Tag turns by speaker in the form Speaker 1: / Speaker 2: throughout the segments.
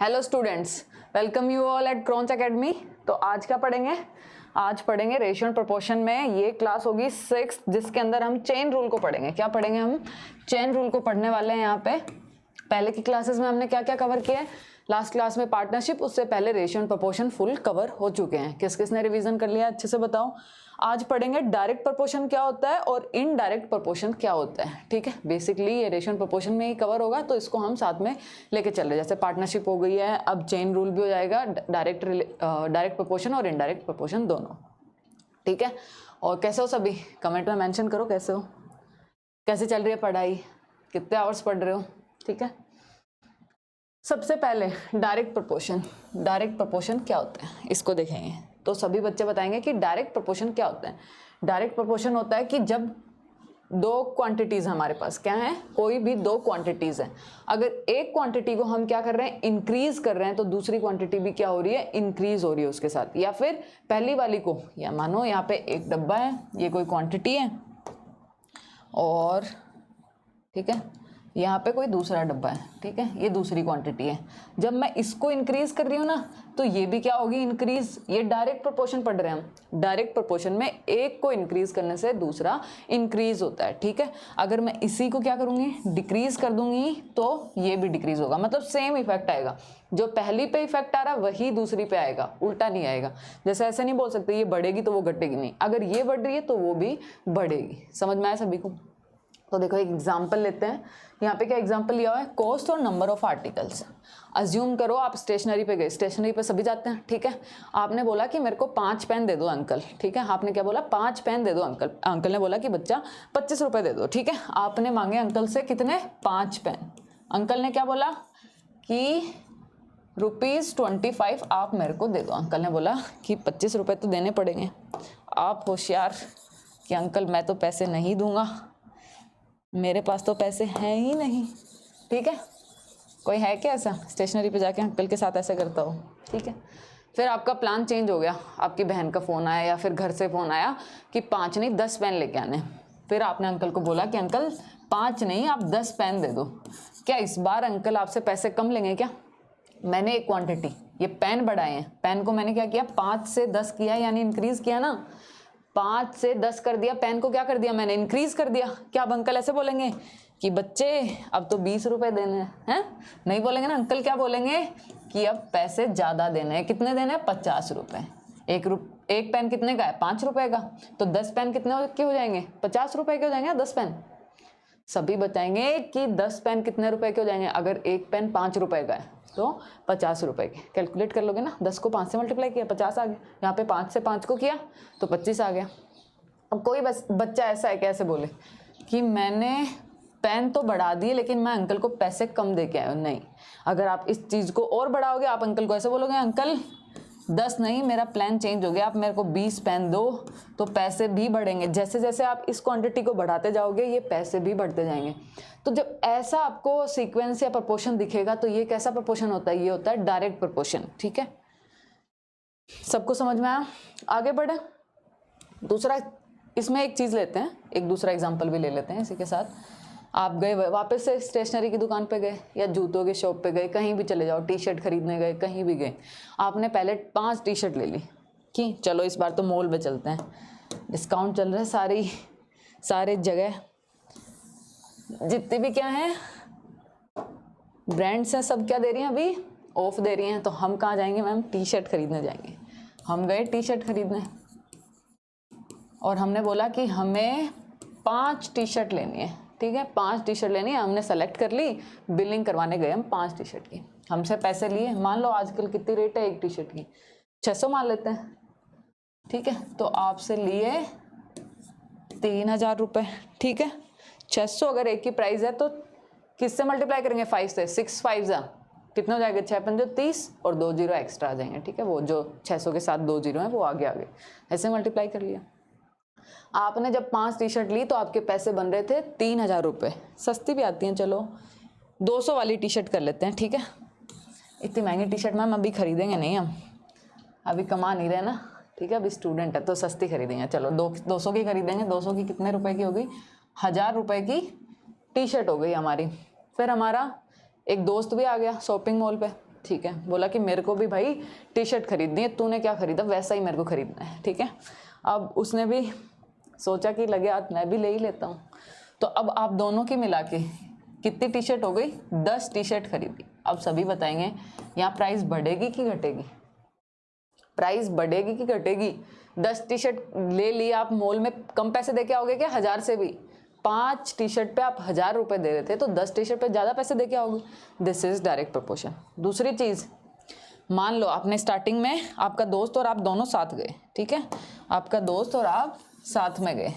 Speaker 1: Hello students, welcome you all at Crons Academy. तो आज क्या पढ़ेंगे? आज पढ़ेंगे रेशियो एंड प्रोपोर्शन में। ये क्लास होगी 6 जिसके अंदर हम चेन रूल को पढ़ेंगे। क्या पढ़ेंगे? हम चेन रूल को पढ़ने वाले हैं। यहाँ पे पहले की क्लासेस में हमने क्या क्या कवर किया है? लास्ट क्लास में पार्टनरशिप, उससे पहले ratio and proportion full cover हो चुके हैं। किस किस ने रिवीजन कर लिया अच्छे से बताओ। आज पढ़ेंगे डायरेक्ट प्रोपोर्शन क्या होता है और इनडायरेक्ट प्रोपोर्शन क्या होता है। ठीक है, बेसिकली ये रेशियो एंड प्रोपोर्शन में ही कवर होगा, तो इसको हम साथ में लेके चल रहे। जैसे पार्टनरशिप हो गई है, अब चेन रूल भी हो जाएगा, डायरेक्ट प्रोपोर्शन और इनडायरेक्ट प्रोपोर्शन दोनों। ठीक है, और कैसे हो सभी? कमेंट में मेंशन करो कैसे हो, कैसे चल रही है पढ़ाई, कितने आवर्स पढ़ रहे हो। ठीक है, सबसे पहले डायरेक्ट प्रोपोर्शन क्या होता है इसको देखेंगे। तो सभी बच्चे बताएंगे कि डायरेक्ट प्रोपोर्शन क्या होता है। डायरेक्ट प्रोपोर्शन होता है कि जब दो क्वांटिटीज हमारे पास क्या है, कोई भी दो क्वांटिटीज है, अगर एक क्वांटिटी को हम क्या कर रहे हैं, इंक्रीज कर रहे हैं, तो दूसरी क्वांटिटी भी क्या हो रही है, इंक्रीज हो रही है उसके साथ। या फिर पहली वाली को, या मानो यहाँ पे एक डब्बा है, ये कोई क्वांटिटी है, और ठीक है यहाँ पे कोई दूसरा डब्बा है, ठीक है, ये दूसरी क्वांटिटी है। जब मैं इसको इंक्रीज कर रही हूँ ना, तो ये भी क्या होगी, इंक्रीज। ये डायरेक्ट प्रोपोर्शन पढ़ रहे हैं हम। डायरेक्ट प्रोपोर्शन में एक को इंक्रीज करने से दूसरा इंक्रीज होता है। ठीक है, अगर मैं इसी को क्या करूँगी, डिक्रीज कर दूंगी, तो ये भी डिक्रीज होगा, मतलब सेम इफेक्ट आएगा। जो पहली पे इफेक्ट आ रहा है वही दूसरी पे आएगा, उल्टा नहीं आएगा। जैसे ऐसे नहीं बोल सकते ये बढ़ेगी तो वो घटेगी, नहीं, अगर ये बढ़ रही है तो वो भी बढ़ेगी। समझ में आया सभी को? तो देखो एक एग्जाम्पल लेते हैं। यहाँ पे क्या एग्जाम्पल लिया हुआ है, कॉस्ट और नंबर ऑफ आर्टिकल्स। अज्यूम करो आप स्टेशनरी पे गए, स्टेशनरी पे सभी जाते हैं, ठीक है। आपने बोला कि मेरे को 5 पेन दे दो अंकल, ठीक है। आपने क्या बोला, 5 पेन दे दो अंकल। अंकल ने बोला कि बच्चा 25 रुपये दे दो, ठीक है। आपने मांगे अंकल से कितने, 5 पेन। अंकल ने क्या बोला कि ₹25 आप मेरे को दे दो। अंकल ने बोला कि 25 रुपये तो देने पड़ेंगे। आप होशियार कि अंकल मैं तो पैसे नहीं दूंगा, मेरे पास तो पैसे हैं ही नहीं। ठीक है, कोई है क्या ऐसा स्टेशनरी पे जाके अंकल के साथ ऐसा करता हो? ठीक है, फिर आपका प्लान चेंज हो गया, आपकी बहन का फ़ोन आया या फिर घर से फ़ोन आया कि 5 नहीं 10 पेन लेके आने। फिर आपने अंकल को बोला कि अंकल 5 नहीं आप 10 पेन दे दो। क्या इस बार अंकल आपसे पैसे कम लेंगे क्या? मैंने एक क्वांटिटी, ये पेन बढ़ाए हैं, पेन को मैंने क्या किया, 5 से 10 किया, यानी इंक्रीज किया ना। 5 से 10 कर दिया, पेन को क्या कर दिया मैंने, इंक्रीज कर दिया। क्या अब अंकल ऐसे बोलेंगे कि बच्चे अब तो 20 रुपए देने हैं? नहीं बोलेंगे ना। अंकल क्या बोलेंगे कि अब पैसे ज़्यादा देने हैं। कितने देने हैं? 50 रुपये। एक पेन कितने का है, 5 रुपए का। तो 10 पेन कितने के हो जाएंगे, 50 रुपए के हो जाएंगे। 10 पेन, सभी बताएंगे कि 10 पेन कितने रुपए के हो जाएंगे। अगर एक पेन 5 रुपए का है तो 50 रुपए के। कैलकुलेट कर लोगे ना, 10 को 5 से मल्टीप्लाई किया 50 आ गया। यहाँ पे 5 से 5 को किया तो 25 आ गया। अब कोई बच्चा ऐसा है कैसे बोले कि मैंने पेन तो बढ़ा दिए लेकिन मैं अंकल को पैसे कम दे के आया हूँ। नहीं, अगर आप इस चीज़ को और बढ़ाओगे, आप अंकल को ऐसे बोलोगे, अंकल 10 नहीं, मेरा प्लान चेंज हो गया, आप मेरे को 20 पेन दो, तो पैसे भी बढ़ेंगे। जैसे जैसे आप इस क्वांटिटी को बढ़ाते जाओगे ये पैसे भी बढ़ते जाएंगे। तो जब ऐसा आपको सीक्वेंस या प्रोपोर्शन दिखेगा तो ये कैसा प्रोपोर्शन होता है, ये होता है डायरेक्ट प्रोपोर्शन। ठीक है, सबको समझ में आया? आगे बढ़े। दूसरा, इसमें एक चीज़ लेते हैं, एक दूसरा एग्जाम्पल भी ले लेते हैं इसी के साथ। आप गए वापस से स्टेशनरी की दुकान पे गए या जूतों के शॉप पे गए, कहीं भी चले जाओ, टी शर्ट खरीदने गए, कहीं भी गए। आपने पहले 5 टी शर्ट ले ली कि चलो इस बार तो मॉल में चलते हैं, डिस्काउंट चल रहा है, सारे जगह जितने भी क्या हैं ब्रांड्स हैं, सब क्या दे रही हैं, अभी ऑफ दे रही हैं। तो हम कहाँ जाएंगे मैम, टी शर्ट खरीदने जाएंगे। हम गए टी शर्ट खरीदने और हमने बोला कि हमें 5 टी शर्ट लेनी है। ठीक है, 5 टी शर्ट लेनी है, हमने सेलेक्ट कर ली, बिलिंग करवाने गए हम 5 टी शर्ट की। हमसे पैसे लिए, मान लो आजकल कितनी रेट है एक टी शर्ट की, 600 मान लेते हैं। ठीक है, तो आपसे लिए 3000 रुपये। ठीक है, 600 अगर एक की प्राइस है तो किससे मल्टीप्लाई करेंगे, 5 से। 6 5 कितने हो जाएगा, 6 5 30 और 2 जीरो एक्स्ट्रा आ जाएंगे। ठीक है, वो जो 600 के साथ 2 जीरो हैं वो आगे ऐसे मल्टीप्लाई कर लिया। आपने जब 5 टी शर्ट ली तो आपके पैसे बन रहे थे 3000 रुपये। सस्ती भी आती हैं, चलो 200 वाली टी शर्ट कर लेते हैं। ठीक है, इतनी महंगी टी शर्ट मैम अभी खरीदेंगे नहीं, हम अभी कमा नहीं रहे ना। ठीक है, अभी स्टूडेंट है तो सस्ती खरीदेंगे, चलो 200 की खरीदेंगे। 200 की कितने रुपए की हो गई, 1000 रुपये की टी शर्ट हो गई हमारी। फिर हमारा एक दोस्त भी आ गया शॉपिंग मॉल पे, ठीक है, बोला कि मेरे को भी भाई टी शर्ट खरीदनी है, तूने क्या खरीदा वैसा ही मेरे को खरीदना है, ठीक है। अब उसने भी सोचा कि लगे हाथ मैं भी ले ही लेता हूँ, तो अब आप दोनों की मिला के कितनी टी शर्ट हो गई, 10 टी शर्ट खरीदी। अब सभी बताएंगे यहाँ प्राइस बढ़ेगी कि घटेगी, प्राइस बढ़ेगी कि घटेगी। 10 टी शर्ट ले ली आप, मॉल में कम पैसे दे के आओगे क्या, 1000 से भी। 5 टी शर्ट पे आप 1000 रुपये दे रहे थे, तो 10 टी शर्ट पे ज़्यादा पैसे दे के आओगे। This is direct proportion. दूसरी चीज़, मान लो आपने स्टार्टिंग में आपका दोस्त और आप दोनों साथ गए, ठीक है, आपका दोस्त और आप साथ में गए।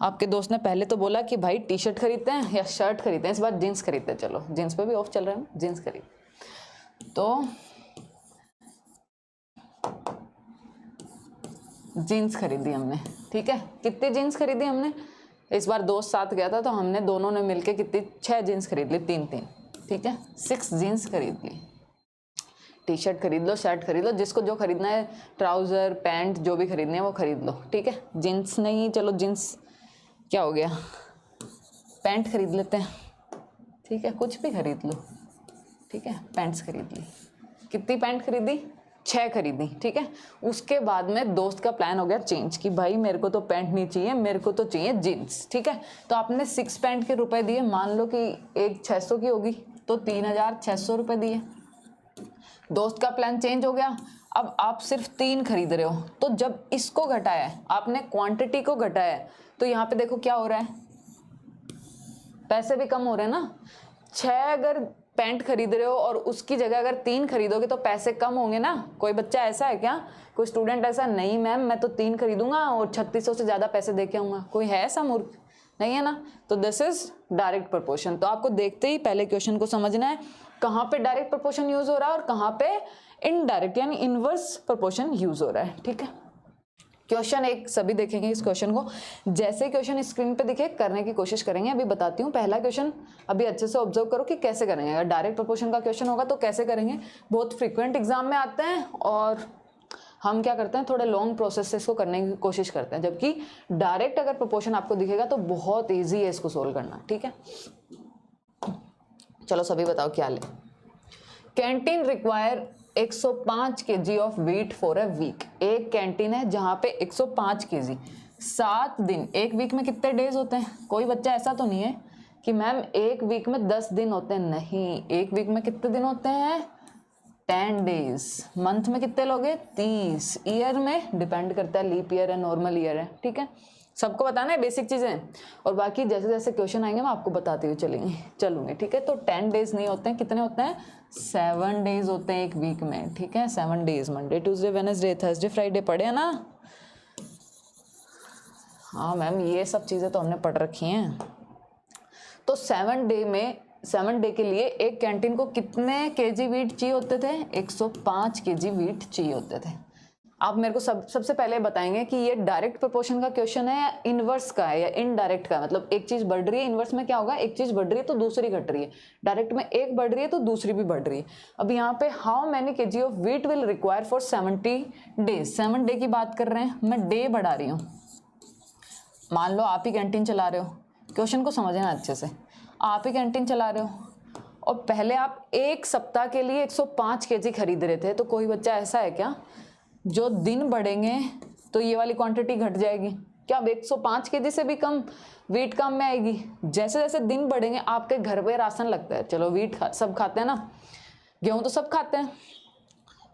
Speaker 1: आपके दोस्त ने पहले तो बोला कि भाई टी शर्ट खरीदते हैं या शर्ट खरीदते हैं, इस बार जीन्स खरीदते हैं, चलो जीन्स पे भी ऑफ चल रहा है, जीन्स खरीद। तो जीन्स खरीदी हमने, ठीक है। कितनी जीन्स खरीदी हमने, इस बार दोस्त साथ गया था तो हमने दोनों ने मिलके कितनी 6 जीन्स खरीद ली, 3-3, ठीक है, 6 जीन्स खरीद ली। टी शर्ट खरीद लो, शर्ट खरीद लो, जिसको जो खरीदना है, ट्राउज़र पैंट जो भी खरीदने हैं वो खरीद लो, ठीक है। जीन्स नहीं, चलो जीन्स क्या हो गया, पैंट खरीद लेते हैं, ठीक है, कुछ भी खरीद लो, ठीक है। पैंट्स खरीद ली, कितनी पैंट खरीदी, 6 खरीदी, ठीक है। उसके बाद में दोस्त का प्लान हो गया चेंज कि भाई मेरे को तो पैंट नहीं चाहिए, मेरे को तो चाहिए जीन्स, ठीक है। तो आपने 6 पैंट के रुपए दिए, मान लो कि एक 600 की होगी तो 3600 रुपये दिए। दोस्त का प्लान चेंज हो गया, अब आप सिर्फ 3 खरीद रहे हो, तो जब इसको घटाया है आपने, क्वांटिटी को घटाया है, तो यहाँ पे देखो क्या हो रहा है, पैसे भी कम हो रहे हैं ना। 6 अगर पैंट खरीद रहे हो और उसकी जगह अगर 3 खरीदोगे तो पैसे कम होंगे ना। कोई बच्चा ऐसा है क्या, कोई स्टूडेंट ऐसा, नहीं मैम मैं तो 3 खरीदूंगा और 3600 से ज़्यादा पैसे दे के आऊँगा, कोई है ऐसा मूर्ख, नहीं है ना। तो दिस इज डायरेक्ट प्रोपोर्शन। तो आपको देखते ही पहले क्वेश्चन को समझना है, कहाँ पे डायरेक्ट प्रोपोर्शन यूज हो रहा है और कहाँ पे इनडायरेक्ट यानी इनवर्स प्रोपोर्शन यूज हो रहा है, ठीक है। क्वेश्चन एक सभी देखेंगे इस क्वेश्चन को, जैसे क्वेश्चन स्क्रीन पे दिखे करने की कोशिश करेंगे। अभी बताती हूँ, पहला क्वेश्चन अभी अच्छे से ऑब्जर्व करो कि कैसे करेंगे। अगर डायरेक्ट प्रोपोर्शन का क्वेश्चन होगा तो कैसे करेंगे, बहुत फ्रीक्वेंट एग्जाम में आते हैं और हम क्या करते हैं, थोड़े लॉन्ग प्रोसेस से इसको करने की कोशिश करते हैं, जबकि डायरेक्ट अगर प्रोपोर्शन आपको दिखेगा तो बहुत ईजी है इसको सोल्व करना, ठीक है। चलो सभी बताओ क्या ले। Canteen require 105 kg of wheat for a week. एक कैंटीन है जहाँ पे 105 kg, 7 दिन, एक वीक में कितने डेज होते हैं। कोई बच्चा ऐसा तो नहीं है कि मैम एक वीक में 10 दिन होते हैं, नहीं, एक वीक में कितने दिन होते हैं, 10 डेज। मंथ में कितने लोग हैं, 30। ईयर में डिपेंड करता है, लीप ईयर है, नॉर्मल ईयर है, ठीक है। सबको बताना है बेसिक चीज़ें, और बाकी जैसे जैसे क्वेश्चन आएंगे मैं आपको बताती हुई चलूंगी, ठीक है। तो 10 डेज नहीं होते हैं, कितने होते हैं, 7 डेज होते हैं एक वीक में, ठीक है। 7 days, Monday Tuesday Wednesday Thursday Friday, पढ़े हैं ना। हाँ मैम ये सब चीज़ें तो हमने पढ़ रखी हैं। तो 7 डे के लिए एक कैंटीन को कितने केजी व्हीट चाहिए होते थे, 105 केजी व्हीट चाहिए होते थे। आप मेरे को सबसे पहले बताएंगे कि ये डायरेक्ट प्रोपोर्शन का क्वेश्चन है या इनवर्स का है या इनडायरेक्ट का है। मतलब एक चीज बढ़ रही है, इनवर्स में क्या होगा, एक चीज बढ़ रही है तो दूसरी घट रही है, डायरेक्ट में एक बढ़ रही है तो दूसरी भी बढ़ रही है। अब यहाँ पे how many KG of wheat will require for 70 days, 7 day की बात कर रहे हैं, मैं डे बढ़ा रही हूँ। मान लो आप ही कैंटीन चला रहे हो, क्वेश्चन को समझना अच्छे से, आप ही कैंटीन चला रहे हो और पहले आप एक सप्ताह के लिए 105 केजी खरीद रहे थे, तो कोई बच्चा ऐसा है क्या, जो दिन बढ़ेंगे तो ये वाली क्वांटिटी घट जाएगी क्या, अब 105 केजी से भी कम वीट काम में आएगी। जैसे जैसे दिन बढ़ेंगे, आपके घर पे राशन लगता है, चलो वीट सब खाते हैं ना, गेहूं तो सब खाते हैं,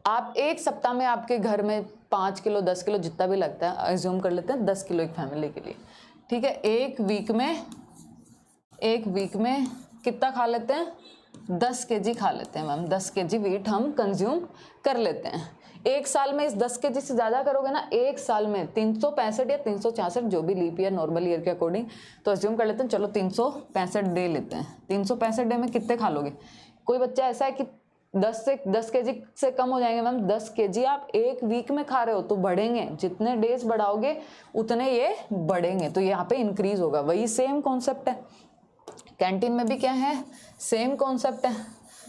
Speaker 1: आप एक सप्ताह में आपके घर में 5 किलो 10 किलो जितना भी लगता है, एज्यूम कर लेते हैं 10 किलो एक फैमिली के लिए, ठीक है। एक वीक में कितना खा लेते हैं, 10 केजी खा लेते हैं मैम, 10 केजी वीट हम कंज्यूम कर लेते हैं। एक साल में इस 10 केजी से ज़्यादा करोगे ना, एक साल में 365 या 366 जो भी लीप ईयर नॉर्मल ईयर के अकॉर्डिंग, तो अज्यूम कर लेते हैं, चलो 365 डे लेते हैं। 365 डे में कितने खा लोगे। कोई बच्चा ऐसा है कि 10 केजी से कम हो जाएंगे मैम, 10 केजी आप एक वीक में खा रहे हो तो बढ़ेंगे, जितने डेज बढ़ाओगे उतने ये बढ़ेंगे, तो यहाँ पे इंक्रीज होगा। वही सेम कॉन्सेप्ट है, कैंटीन में भी क्या है, सेम कॉन्सेप्ट है।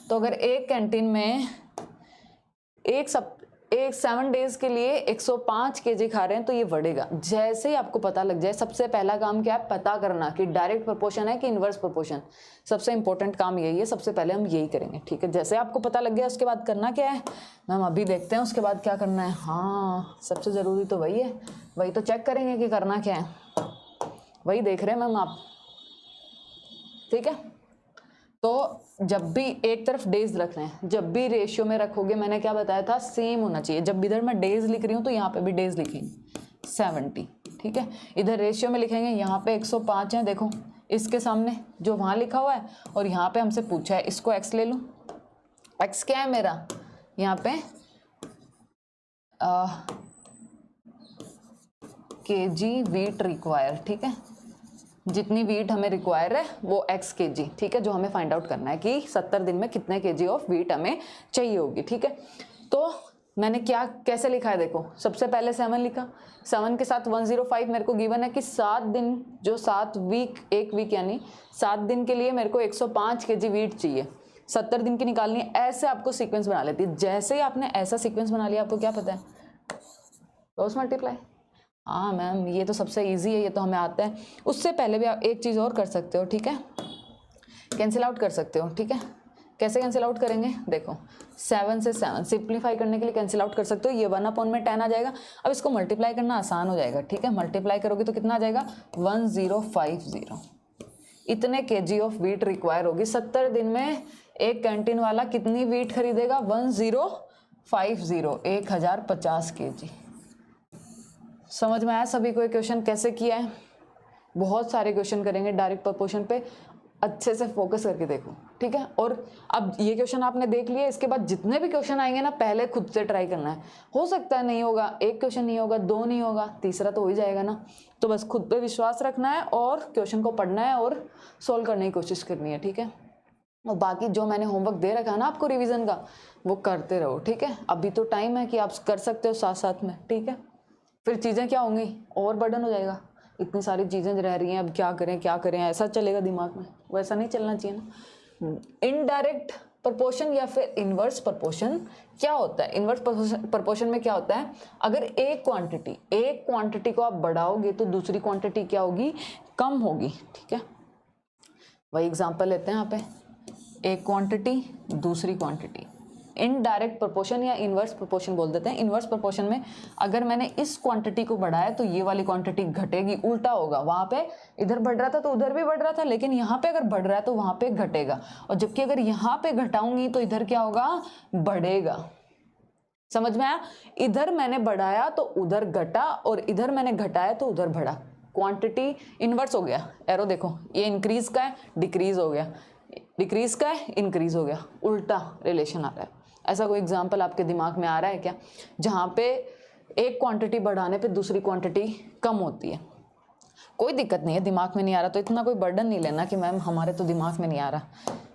Speaker 1: तो अगर एक कैंटीन में एक 7 डेज के लिए 105 केजी खा रहे हैं तो ये बढ़ेगा। जैसे ही आपको पता लग जाए, सबसे पहला काम क्या है, पता करना कि डायरेक्ट प्रोपोर्शन है कि इनवर्स प्रोपोर्शन। सबसे इंपॉर्टेंट काम यही है, सबसे पहले हम यही करेंगे, ठीक है। जैसे आपको पता लग गया उसके बाद करना क्या है मैम, अभी देखते हैं उसके बाद क्या करना है। हाँ, सबसे ज़रूरी तो वही है, वही तो चेक करेंगे कि करना क्या है, वही देख रहे हैं मैम आप, ठीक है। तो जब भी एक तरफ डेज रख रहे हैं, जब भी रेशियो में रखोगे, मैंने क्या बताया था, सेम होना चाहिए। जब इधर मैं डेज लिख रही हूँ तो यहाँ पे भी डेज लिखेंगे 70, ठीक है। इधर रेशियो में लिखेंगे, यहाँ पे 105 है, देखो इसके सामने जो वहाँ लिखा हुआ है, और यहाँ पे हमसे पूछा है, इसको x ले लूँ। x क्या है मेरा, यहाँ पे kg वीट रिक्वायर, ठीक है। जितनी वीट हमें रिक्वायर है वो x kg, ठीक है, जो हमें फाइंड आउट करना है कि 70 दिन में कितने kg ऑफ वीट हमें चाहिए होगी, ठीक है। तो मैंने क्या कैसे लिखा है, देखो सबसे पहले 7 लिखा, 7 के साथ 105 मेरे को गिवन है कि 7 दिन, जो 7 वीक, एक वीक यानी 7 दिन के लिए मेरे को 105 kg वीट चाहिए, 70 दिन की निकालनी है। ऐसे आपको सीक्वेंस बना लेती है। जैसे ही आपने ऐसा सीक्वेंस बना लिया, आपको क्या पता है, क्रॉस मल्टीप्लाई। हाँ मैम, ये तो सबसे इजी है, ये तो हमें आता है। उससे पहले भी आप एक चीज़ और कर सकते हो, ठीक है, कैंसिल आउट कर सकते हो, ठीक है। कैसे कैंसिल आउट करेंगे, देखो 7 से 7 सिंप्लीफाई करने के लिए कैंसिल आउट कर सकते हो। ये 1/10 आ जाएगा। अब इसको मल्टीप्लाई करना आसान हो जाएगा, ठीक है। मल्टीप्लाई करोगे तो कितना आ जाएगा, 1050। इतने kg ऑफ वीट रिक्वायर होगी 70 दिन में। एक कैंटीन वाला कितनी वीट खरीदेगा, 1050, 1050 kg। समझ में आया सभी को ये क्वेश्चन कैसे किया है। बहुत सारे क्वेश्चन करेंगे डायरेक्ट प्रोपोर्शन पे, अच्छे से फोकस करके देखो, ठीक है। और अब ये क्वेश्चन आपने देख लिया, इसके बाद जितने भी क्वेश्चन आएंगे ना, पहले खुद से ट्राई करना है। हो सकता है नहीं होगा, एक क्वेश्चन नहीं होगा, 2 नहीं होगा, तीसरा तो हो ही जाएगा ना। तो बस खुद पे विश्वास रखना है और क्वेश्चन को पढ़ना है और सोल्व करने की कोशिश करनी है, ठीक है। और बाकी जो मैंने होमवर्क दे रखा है ना आपको रिविजन का, वो करते रहो, ठीक है। अभी तो टाइम है कि आप कर सकते हो साथ साथ में, ठीक है। फिर चीज़ें क्या होंगी, और बर्डन हो जाएगा, इतनी सारी चीज़ें रह रही हैं, अब क्या करें क्या करें, ऐसा चलेगा दिमाग में, वैसा नहीं चलना चाहिए ना। इनडायरेक्ट प्रपोर्शन या फिर इन्वर्स प्रपोर्शन क्या होता है, इन्वर्स प्रपोर्शन में क्या होता है, अगर एक क्वांटिटी को आप बढ़ाओगे तो दूसरी क्वांटिटी क्या होगी, कम होगी, ठीक है। वही एग्जांपल लेते हैं यहाँ पे, एक क्वांटिटी दूसरी क्वांटिटी, इनडायरेक्ट प्रोपोर्शन या इन्वर्स प्रोपोर्शन बोल देते हैं। इन्वर्स प्रोपोर्शन में अगर मैंने इस क्वांटिटी को बढ़ाया तो ये वाली क्वांटिटी घटेगी, उल्टा होगा। वहाँ पे इधर बढ़ रहा था तो उधर भी बढ़ रहा था, लेकिन यहाँ पे अगर बढ़ रहा है तो वहाँ पे घटेगा, और जबकि अगर यहाँ पे घटाऊंगी तो इधर क्या होगा, बढ़ेगा। समझ में आया, इधर मैंने बढ़ाया तो उधर घटा, और इधर मैंने घटाया तो उधर बढ़ा। क्वांटिटी इन्वर्स हो गया, एरो देखो, ये इंक्रीज का है डिक्रीज हो गया, डिक्रीज का है इंक्रीज हो गया, उल्टा रिलेशन आ रहा है। ऐसा कोई एग्जाम्पल आपके दिमाग में आ रहा है क्या, जहाँ पे एक क्वांटिटी बढ़ाने पे दूसरी क्वांटिटी कम होती है? कोई दिक्कत नहीं है, दिमाग में नहीं आ रहा तो इतना कोई बर्डन नहीं लेना कि मैम हमारे तो दिमाग में नहीं आ रहा।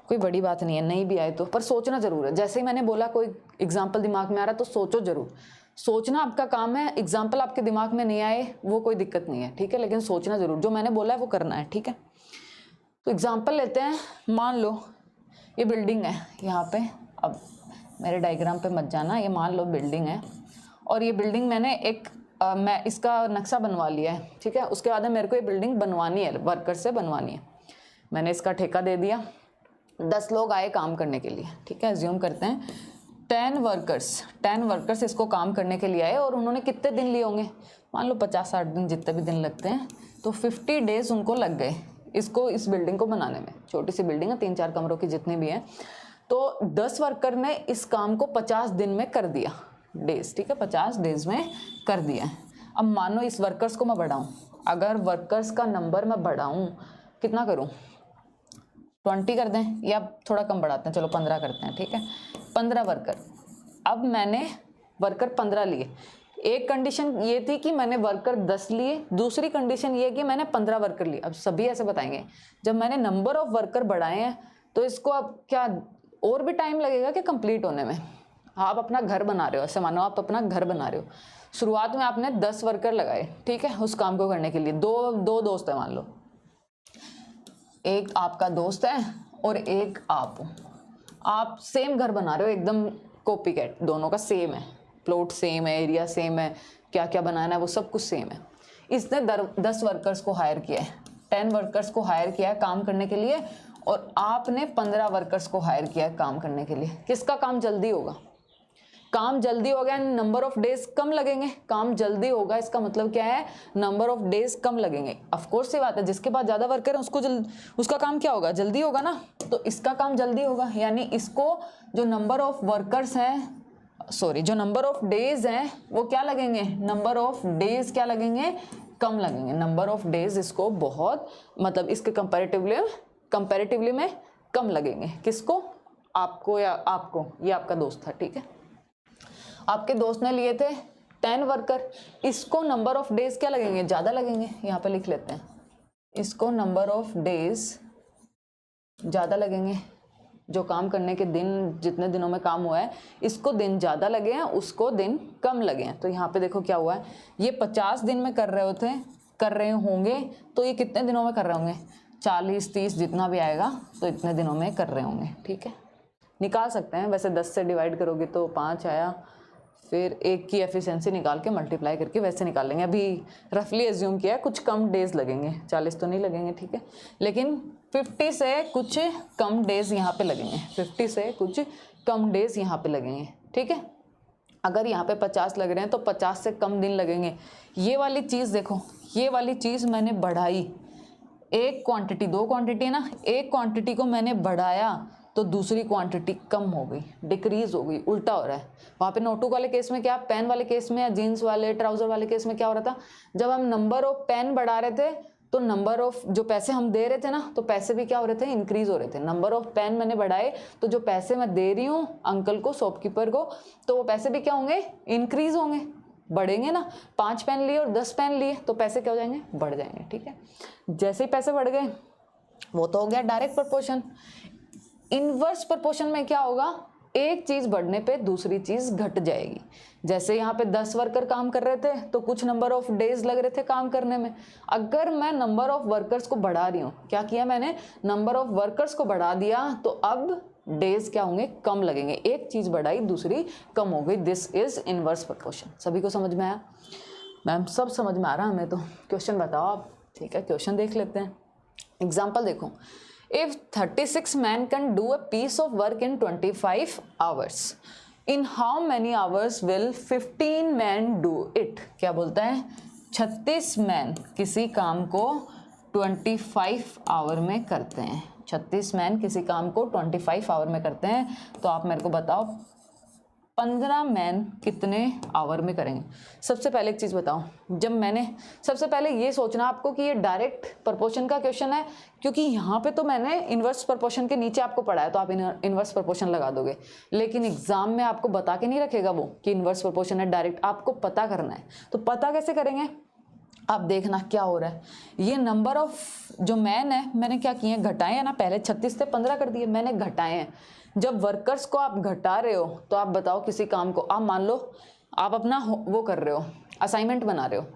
Speaker 1: कोई बड़ी बात नहीं है, नहीं भी आए तो, पर सोचना जरूर है। जैसे ही मैंने बोला कोई एग्जाम्पल दिमाग में आ रहा है तो सोचो जरूर, सोचना आपका काम है। एग्जाम्पल आपके दिमाग में नहीं आए वो कोई दिक्कत नहीं है, ठीक है, लेकिन सोचना जरूर, जो मैंने बोला है वो करना है, ठीक है। तो एग्जाम्पल लेते हैं, मान लो ये बिल्डिंग है यहाँ पे, अब मेरे डायग्राम पे मत जाना, ये मान लो बिल्डिंग है, और ये बिल्डिंग मैंने मैं इसका नक्शा बनवा लिया है, ठीक है। उसके बाद मेरे को ये बिल्डिंग बनवानी है, वर्कर से बनवानी है। मैंने इसका ठेका दे दिया, 10 लोग आए काम करने के लिए, ठीक है। एज्यूम करते हैं 10 वर्कर्स इसको काम करने के लिए आए, और उन्होंने कितने दिन लिए होंगे, मान लो 50-60 दिन, जितने भी दिन लगते हैं, तो 50 डेज उनको लग गए इसको, इस बिल्डिंग को बनाने में। छोटी सी बिल्डिंग है, 3-4 कमरों की जितनी भी है, तो 10 वर्कर ने इस काम को 50 दिन में कर दिया, डेज, ठीक है, 50 डेज में कर दिया। अब मानो इस वर्कर्स को मैं बढ़ाऊं, अगर वर्कर्स का नंबर मैं बढ़ाऊं, कितना करूं, 20 कर दें, या थोड़ा कम बढ़ाते हैं, चलो 15 करते हैं, ठीक है, 15 वर्कर। अब मैंने वर्कर 15 लिए, एक कंडीशन ये थी कि मैंने वर्कर 10 लिए, दूसरी कंडीशन ये कि मैंने 15 वर्कर लिए। अब सभी ऐसे बताएंगे, जब मैंने नंबर ऑफ वर्कर बढ़ाए हैं तो इसको अब क्या और भी टाइम लगेगा कि कंप्लीट होने में। आप अपना घर बना रहे हो, ऐसे मानो आप अपना घर बना रहे हो, शुरुआत में आपने 10 वर्कर लगाए, ठीक है, उस काम को करने के लिए। दो दोस्त है मान लो, एक आपका दोस्त है और एक आप सेम घर बना रहे हो, एकदम कॉपी कैट, दोनों का सेम है, प्लॉट सेम है, एरिया सेम है, क्या क्या बनाना है वो सब कुछ सेम है। इसने 10 वर्कर्स को हायर किया है, 10 वर्कर्स को हायर किया है काम करने के लिए, और आपने 15 वर्कर्स को हायर किया है काम करने के लिए। किसका काम जल्दी होगा? काम जल्दी हो गया, नंबर ऑफ डेज कम लगेंगे। काम जल्दी होगा इसका मतलब क्या है? नंबर ऑफ डेज कम लगेंगे। ऑफ कोर्स से बात है, जिसके पास ज्यादा वर्कर है उसका काम क्या होगा? जल्दी होगा ना, तो इसका काम जल्दी होगा। यानी इसको जो नंबर ऑफ वर्कर्स हैं, सॉरी जो नंबर ऑफ डेज हैं वो क्या लगेंगे? नंबर ऑफ डेज क्या लगेंगे? कम लगेंगे। नंबर ऑफ डेज इसको बहुत मतलब इसके कंपैरेटिवली में कम लगेंगे। किसको? आपको या आपको? ये आपका दोस्त था, ठीक है। आपके दोस्त ने लिए थे 10 वर्कर, इसको नंबर ऑफ डेज क्या लगेंगे? ज़्यादा लगेंगे। यहाँ पे लिख लेते हैं, इसको नंबर ऑफ डेज ज़्यादा लगेंगे। जो काम करने के दिन, जितने दिनों में काम हुआ है, इसको दिन ज़्यादा लगे हैं, उसको दिन कम लगे हैं। तो यहाँ पे देखो क्या हुआ है, ये 50 दिन में कर रहे होंगे, तो ये कितने दिनों में कर रहे होंगे? 40, 30 जितना भी आएगा, तो इतने दिनों में कर रहे होंगे, ठीक है। निकाल सकते हैं वैसे, 10 से डिवाइड करोगे तो 5 आया, फिर 1 की एफिशिएंसी निकाल के मल्टीप्लाई करके वैसे निकाल लेंगे। अभी रफली एज्यूम किया कुछ कम डेज लगेंगे, 40 तो नहीं लगेंगे, ठीक है, लेकिन 50 से कुछ कम डेज यहाँ पे लगेंगे, 50 से कुछ कम डेज यहाँ पे लगेंगे, ठीक है। अगर यहाँ पे 50 लग रहे हैं तो 50 से कम दिन लगेंगे। ये वाली चीज़ देखो, ये वाली चीज़ मैंने बढ़ाई, एक क्वांटिटी, 2 क्वांटिटी है ना, एक क्वांटिटी को मैंने बढ़ाया तो दूसरी क्वांटिटी कम हो गई, डिक्रीज हो गई, उल्टा हो रहा है। वहाँ पे नोटबुक वाले केस में क्या, पेन वाले केस में या जीन्स वाले ट्राउजर वाले केस में क्या हो रहा था, जब हम नंबर ऑफ पेन बढ़ा रहे थे तो नंबर ऑफ जो पैसे हम दे रहे थे ना, तो पैसे भी क्या हो रहे थे? इंक्रीज हो रहे थे। नंबर ऑफ पेन मैंने बढ़ाए तो जो पैसे मैं दे रही हूँ अंकल को, शॉपकीपर को, तो वो पैसे भी क्या होंगे? इंक्रीज होंगे, बढ़ेंगे ना। 5 पेन लिए और 10 पेन लिए तो पैसे क्या हो जाएंगे? बढ़ जाएंगे, ठीक है। जैसे ही पैसे बढ़ गए, वो तो हो गया डायरेक्ट प्रोपोर्शन। इनवर्स प्रोपोर्शन में क्या होगा? एक चीज बढ़ने पे दूसरी चीज घट जाएगी। जैसे यहाँ पे 10 वर्कर काम कर रहे थे तो कुछ नंबर ऑफ डेज लग रहे थे काम करने में। अगर मैं नंबर ऑफ वर्कर्स को बढ़ा रही हूँ, क्या किया मैंने? नंबर ऑफ वर्कर्स को बढ़ा दिया, तो अब डेज क्या होंगे? कम लगेंगे। एक चीज बढ़ाई, दूसरी कम हो गई। This is inverse proportion. सभी को समझ में आया? मैम सब समझ में आ रहा है हमें तो। क्वेश्चन बताओ आप, ठीक है। क्वेश्चन देख लेते हैं, एग्जाम्पल देखो। If 36 men can do a piece of work in 25 hours, in how many hours will 15 men do it? क्या बोलता है? 36 मैन किसी काम को 25 आवर में करते हैं। 36 मैन किसी काम को 25 आवर में करते हैं, तो आप मेरे को बताओ 15 मैन कितने आवर में करेंगे। सबसे पहले एक चीज़ बताओ, जब मैंने सबसे पहले ये सोचना आपको कि ये डायरेक्ट प्रोपोर्शन का क्वेश्चन है, क्योंकि यहाँ पे तो मैंने इन्वर्स प्रोपोर्शन के नीचे आपको पढ़ाया तो आप इन्वर्स प्रोपोर्शन लगा दोगे, लेकिन एग्जाम में आपको बता के नहीं रखेगा वो कि इन्वर्स प्रोपोर्शन है, डायरेक्ट आपको पता करना है। तो पता कैसे करेंगे? आप देखना क्या हो रहा है। ये नंबर ऑफ जो मैन है मैंने क्या किए? घटाए हैं ना, पहले 36 से 15 कर दिए, मैंने घटाए हैं। जब वर्कर्स को आप घटा रहे हो तो आप बताओ किसी काम को, आप मान लो आप अपना वो कर रहे हो, असाइनमेंट बना रहे हो।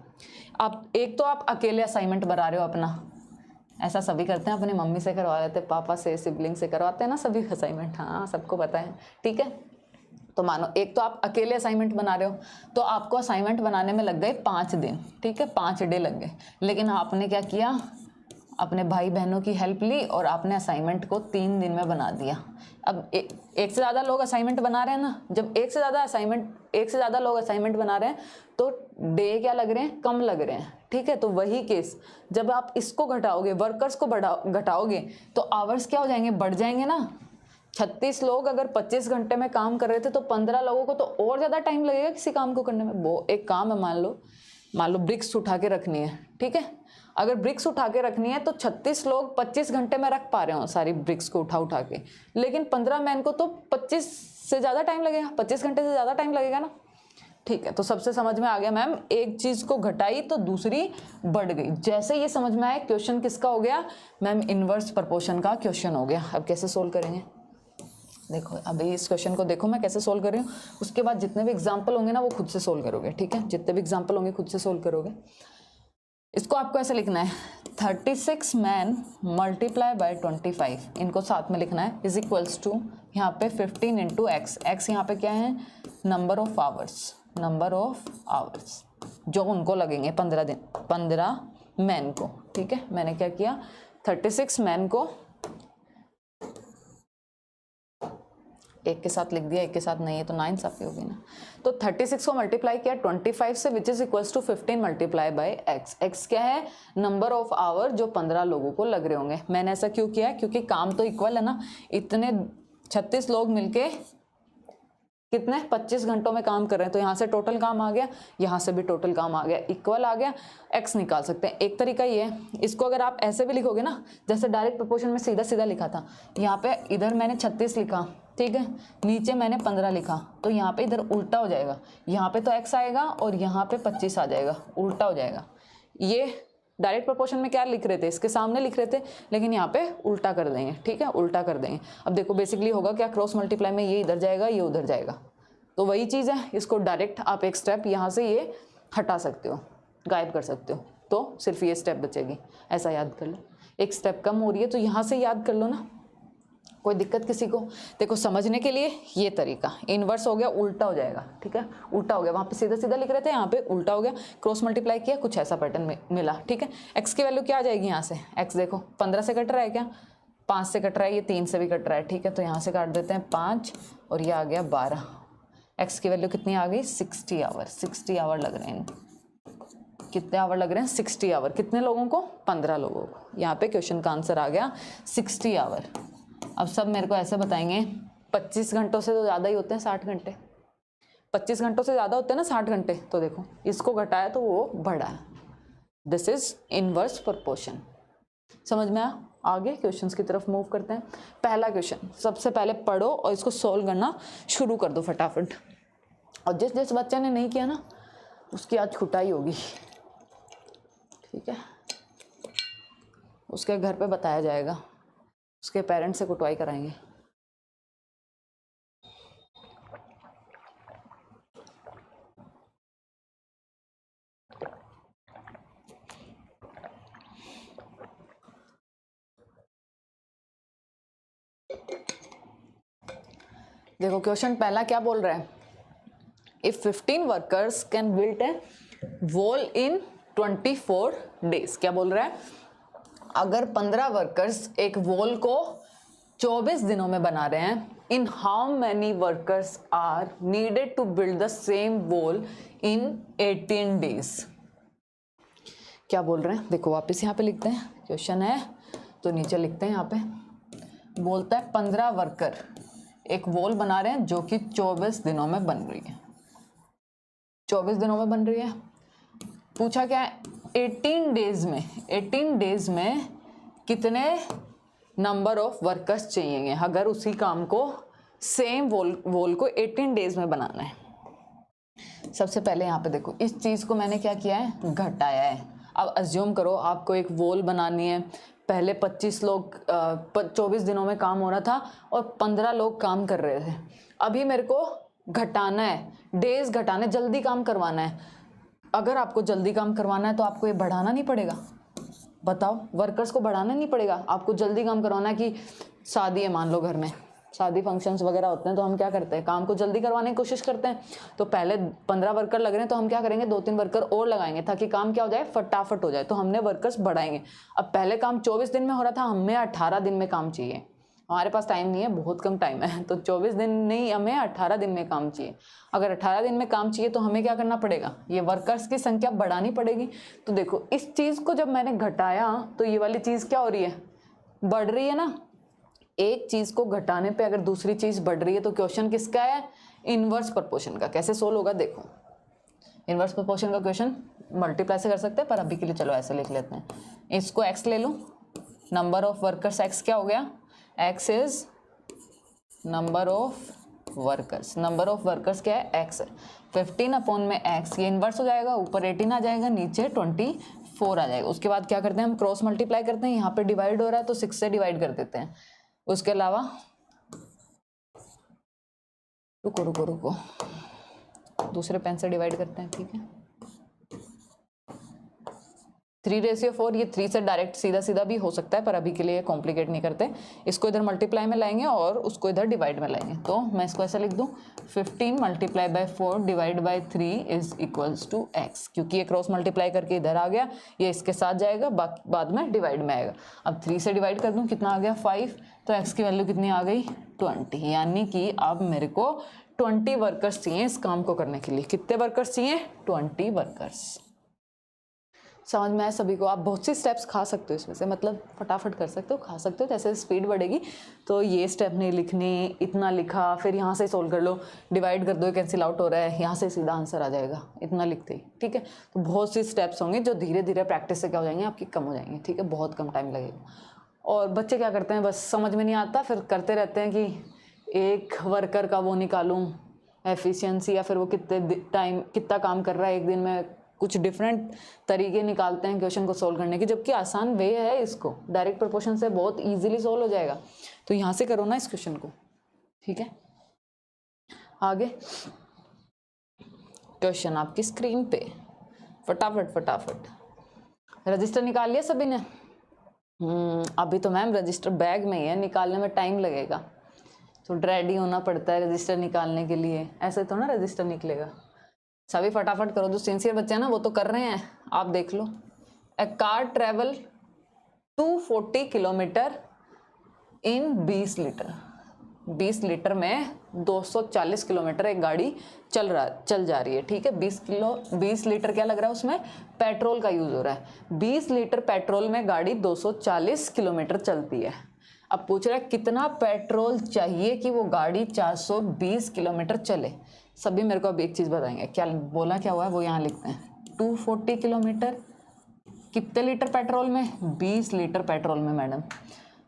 Speaker 1: आप एक तो आप अकेले असाइनमेंट बना रहे हो अपना, ऐसा सभी करते हैं, अपनी मम्मी से करवा लेते हैं, पापा से, सिबलिंग से करवाते हैं ना सभी असाइनमेंट, हाँ सबको पता है, ठीक है। तो मानो एक तो आप अकेले असाइनमेंट बना रहे हो, तो आपको असाइनमेंट बनाने में लग गए 5 दिन, ठीक है, 5 डे लग गए। लेकिन आपने क्या किया? अपने भाई बहनों की हेल्प ली और आपने असाइनमेंट को 3 दिन में बना दिया। अब एक से ज़्यादा लोग असाइनमेंट बना रहे हैं ना, जब एक से ज़्यादा लोग असाइनमेंट बना रहे हैं तो डे क्या लग रहे हैं? कम लग रहे हैं, ठीक है। तो वही केस, जब आप इसको घटाओगे, वर्कर्स को घटाओगे, तो आवर्स क्या हो जाएंगे? बढ़ जाएंगे ना। 36 लोग अगर 25 घंटे में काम कर रहे थे तो 15 लोगों को तो और ज़्यादा टाइम लगेगा किसी काम को करने में। वो एक काम है, मान लो ब्रिक्स उठा के रखनी है, ठीक है। अगर ब्रिक्स उठा के रखनी है तो 36 लोग 25 घंटे में रख पा रहे हो सारी ब्रिक्स को उठा के, लेकिन 15 मैन को तो 25 से ज़्यादा टाइम लगेगा, 25 घंटे से ज़्यादा टाइम लगेगा ना, ठीक है। तो सबसे समझ में आ गया मैम, एक चीज़ को घटाई तो दूसरी बढ़ गई। जैसे ये समझ में आया, क्वेश्चन किसका हो गया मैम? इनवर्स प्रोपोर्शन का क्वेश्चन हो गया। अब कैसे सोल्व करेंगे? देखो अभी इस क्वेश्चन को देखो मैं कैसे सोल्व कर रही हूँ, उसके बाद जितने भी एग्जाम्पल होंगे ना वो खुद से सोल्व करोगे, ठीक है। जितने भी एग्जाम्पल होंगे खुद से सोल्व करोगे। इसको आपको ऐसे लिखना है, 36 मैन मल्टीप्लाई बाय 25, इनको साथ में लिखना है, इज इक्वल्स टू यहाँ पे 15 इंटू एक्स। एक्स यहाँ पे क्या है? Number of hours, number of hours जो उनको लगेंगे 15 दिन, 15 मैन को। ठीक है, मैंने क्या किया, 36 मैन को एक के साथ लिख दिया, एक के साथ नहीं है तो 9 साफी होगी ना। तो 36 को मल्टीप्लाई किया 25 से, which is equals to 15 multiply by x. X क्या है, नंबर ऑफ आवर जो 15 लोगों को लग रहे होंगे। मैंने ऐसा क्यों किया, क्योंकि काम तो इक्वल है ना, इतने 36 लोग मिलके कितने 25 घंटों में काम कर रहे हैं, तो यहाँ से टोटल काम आ गया, यहाँ से भी टोटल काम आ गया, इक्वल आ गया, एक्स निकाल सकते हैं। एक तरीका ये है, इसको अगर आप ऐसे भी लिखोगे ना, जैसे डायरेक्ट प्रोपोर्शन में सीधा सीधा लिखा था, यहाँ पे इधर मैंने 36 लिखा, ठीक है, नीचे मैंने 15 लिखा, तो यहाँ पे इधर उल्टा हो जाएगा, यहाँ पे तो एक्स आएगा और यहाँ पे 25 आ जाएगा, उल्टा हो जाएगा। ये डायरेक्ट प्रोपोर्शन में क्या लिख रहे थे, इसके सामने लिख रहे थे, लेकिन यहाँ पे उल्टा कर देंगे। ठीक है, उल्टा कर देंगे। अब देखो बेसिकली होगा क्या, क्रॉस मल्टीप्लाई में ये इधर जाएगा, ये उधर जाएगा, तो वही चीज़ है। इसको डायरेक्ट आप एक स्टेप यहाँ से ये हटा सकते हो, गायब कर सकते हो, तो सिर्फ ये स्टेप बचेगी। ऐसा याद कर लो, एक स्टेप कम हो रही है तो यहाँ से याद कर लो ना, कोई दिक्कत किसी को। देखो समझने के लिए ये तरीका, इनवर्स हो गया, उल्टा हो जाएगा। ठीक है, उल्टा हो गया, वहाँ पे सीधा सीधा लिख रहे थे, यहाँ पे उल्टा हो गया, क्रॉस मल्टीप्लाई किया, कुछ ऐसा पैटर्न मिला। ठीक है, एक्स की वैल्यू क्या आ जाएगी यहाँ से, एक्स देखो 15 से कट रहा है क्या, 5 से कट रहा है, ये 3 से भी कट रहा है। ठीक है, तो यहाँ से काट देते हैं 5 और ये आ गया 12। एक्स की वैल्यू कितनी आ गई, 60 आवर। 60 आवर लग रहे हैं, कितने आवर लग रहे हैं, 60 आवर। कितने लोगों को, 15 लोगों को। यहाँ पे क्वेश्चन का आंसर आ गया 60 आवर। अब सब मेरे को ऐसे बताएंगे 25 घंटों से तो ज़्यादा ही होते हैं 60 घंटे, 25 घंटों से ज़्यादा होते हैं ना 60 घंटे, तो देखो इसको घटाया तो वो बढ़ा है। This is inverse proportion. समझ में आया? आगे क्वेश्चंस की तरफ मूव करते हैं। पहला क्वेश्चन सबसे पहले पढ़ो और इसको सोल्व करना शुरू कर दो फटाफट, और जिस जिस बच्चे ने नहीं किया ना उसकी आज कुटाई होगी। ठीक है, उसके घर पे बताया जाएगा, उसके पेरेंट्स से कुटवाई कराएंगे। देखो क्वेश्चन पहला क्या बोल रहा है, if 15 workers can build a wall in 24 days. क्या बोल रहा है, अगर 15 वर्कर्स एक वॉल को 24 दिनों में बना रहे हैं, in how many workers are needed to build the same wall in 18 days. क्या बोल रहे हैं, देखो वापस यहाँ पे लिखते हैं, क्वेश्चन है तो नीचे लिखते हैं। यहाँ पे बोलता है 15 वर्कर एक वॉल बना रहे हैं जो कि 24 दिनों में बन रही है, 24 दिनों में बन रही है। पूछा क्या है, 18 डेज में कितने नंबर ऑफ वर्कर्स चाहिए अगर उसी काम को सेम वॉल को 18 डेज में बनाना है। सबसे पहले यहाँ पे देखो इस चीज़ को मैंने क्या किया है, घटाया है। अब अज्यूम करो आपको एक वॉल बनानी है, पहले 25 लोग 24 दिनों में काम हो रहा था और 15 लोग काम कर रहे थे। अभी मेरे को घटाना है, डेज घटाना है, जल्दी काम करवाना है। अगर आपको जल्दी काम करवाना है तो आपको ये बढ़ाना नहीं पड़ेगा, बताओ, वर्कर्स को बढ़ाना नहीं पड़ेगा, आपको जल्दी काम करवाना है। कि शादी है मान लो, घर में शादी फंक्शंस वगैरह होते हैं, तो हम क्या करते हैं, काम को जल्दी करवाने की कोशिश करते हैं। तो पहले 15 वर्कर लग रहे हैं तो हम क्या करेंगे, 2-3 वर्कर और लगाएंगे ताकि काम क्या हो जाए, फटाफट हो जाए। तो हमने वर्कर्स बढ़ाएंगे। अब पहले काम 24 दिन में हो रहा था, हमें 18 दिन में काम चाहिए। हमारे पास टाइम नहीं है, बहुत कम टाइम है, तो 24 दिन नहीं, हमें 18 दिन में काम चाहिए। अगर 18 दिन में काम चाहिए तो हमें क्या करना पड़ेगा, ये वर्कर्स की संख्या बढ़ानी पड़ेगी। तो देखो इस चीज़ को जब मैंने घटाया तो ये वाली चीज़ क्या हो रही है, बढ़ रही है ना। एक चीज़ को घटाने पे अगर दूसरी चीज़ बढ़ रही है तो क्वेश्चन किसका है, इनवर्स प्रोपोर्शन का। कैसे सोल्व होगा, देखो इनवर्स प्रोपोर्शन का क्वेश्चन मल्टीप्लाई से कर सकते हैं, पर अभी के लिए चलो ऐसे लिख लेते हैं। इसको एक्स ले लो, नंबर ऑफ वर्कर्स एक्स क्या हो गया, x is number of workers. Number of workers क्या है, एक्स है। 15 अपॉन में एक्स, ये इन्वर्स हो जाएगा, ऊपर 18 आ जाएगा, नीचे 24 आ जाएगा। उसके बाद क्या करते हैं, हम क्रॉस मल्टीप्लाई करते हैं। यहाँ पे डिवाइड हो रहा है तो 6 से डिवाइड कर देते हैं। उसके अलावा रुको दूसरे पेन से डिवाइड करते हैं। ठीक है, 3/4, ये 3 से डायरेक्ट सीधा सीधा भी हो सकता है, पर अभी के लिए कॉम्प्लिकेट नहीं करते। इसको इधर मल्टीप्लाई में लाएंगे और उसको इधर डिवाइड में लाएंगे। तो मैं इसको ऐसा लिख दूँ 15 × 4 divide by 3 is equals to x, क्योंकि ये क्रॉस मल्टीप्लाई करके इधर आ गया, ये इसके साथ जाएगा, बाद में डिवाइड में आएगा। अब 3 से डिवाइड कर दूँ, कितना आ गया 5, तो x की वैल्यू कितनी आ गई 20, यानी कि अब मेरे को 20 वर्कर्स चाहिए इस काम को करने के लिए। कितने वर्कर्स चाहिए 20 वर्कर्स। समझ में आया सभी को? आप बहुत सी स्टेप्स खा सकते हो इसमें से, मतलब फटाफट कर सकते हो, खा सकते हो, जैसे स्पीड बढ़ेगी। तो ये स्टेप नहीं लिखनी, इतना लिखा, फिर यहाँ से सोल्व कर लो, डिवाइड कर दो, कैंसिल आउट हो रहा है, यहाँ से सीधा आंसर आ जाएगा, इतना लिखते ही। ठीक है, तो बहुत सी स्टेप्स होंगे जो धीरे धीरे प्रैक्टिस से क्या हो जाएंगे आपकी, कम हो जाएंगे। ठीक है, बहुत कम टाइम लगेगा। और बच्चे क्या करते हैं, बस समझ में नहीं आता, फिर करते रहते हैं कि एक वर्कर का वो निकालूं एफिशिएंसी, या फिर वो कितना काम कर रहा है एक दिन में, कुछ डिफरेंट तरीके निकालते हैं क्वेश्चन को सोल्व करने के, जबकि आसान वे है इसको, डायरेक्ट प्रोपोर्शन से बहुत इजीली सोल्व हो जाएगा। तो यहाँ से करो ना इस क्वेश्चन को। ठीक है, आगे क्वेश्चन आपकी स्क्रीन पे, फटाफट फटाफट। रजिस्टर निकाल लिया सभी ने? अभी तो मैम रजिस्टर बैग में ही है, निकालने में टाइम लगेगा, तो रेडी होना पड़ता है रजिस्टर निकालने के लिए, ऐसे तो ना रजिस्टर निकलेगा। सभी फटाफट करो, जो सिंसियर बच्चे हैं ना वो तो कर रहे हैं, आप देख लो। A car travel 240 kilometre in 20 litre. 20 litre में 240 किलोमीटर एक गाड़ी चल जा रही है। ठीक है, 20 लीटर क्या लग रहा है उसमें, पेट्रोल का यूज हो रहा है। 20 लीटर पेट्रोल में गाड़ी 240 किलोमीटर चलती है। अब पूछ रहा है कितना पेट्रोल चाहिए कि वो गाड़ी 420 किलोमीटर चले। सभी मेरे को अब एक चीज़ बताएंगे, क्या बोला क्या हुआ है वो यहाँ लिखते हैं। 240 किलोमीटर कितने लीटर पेट्रोल में, 20 लीटर पेट्रोल में मैडम।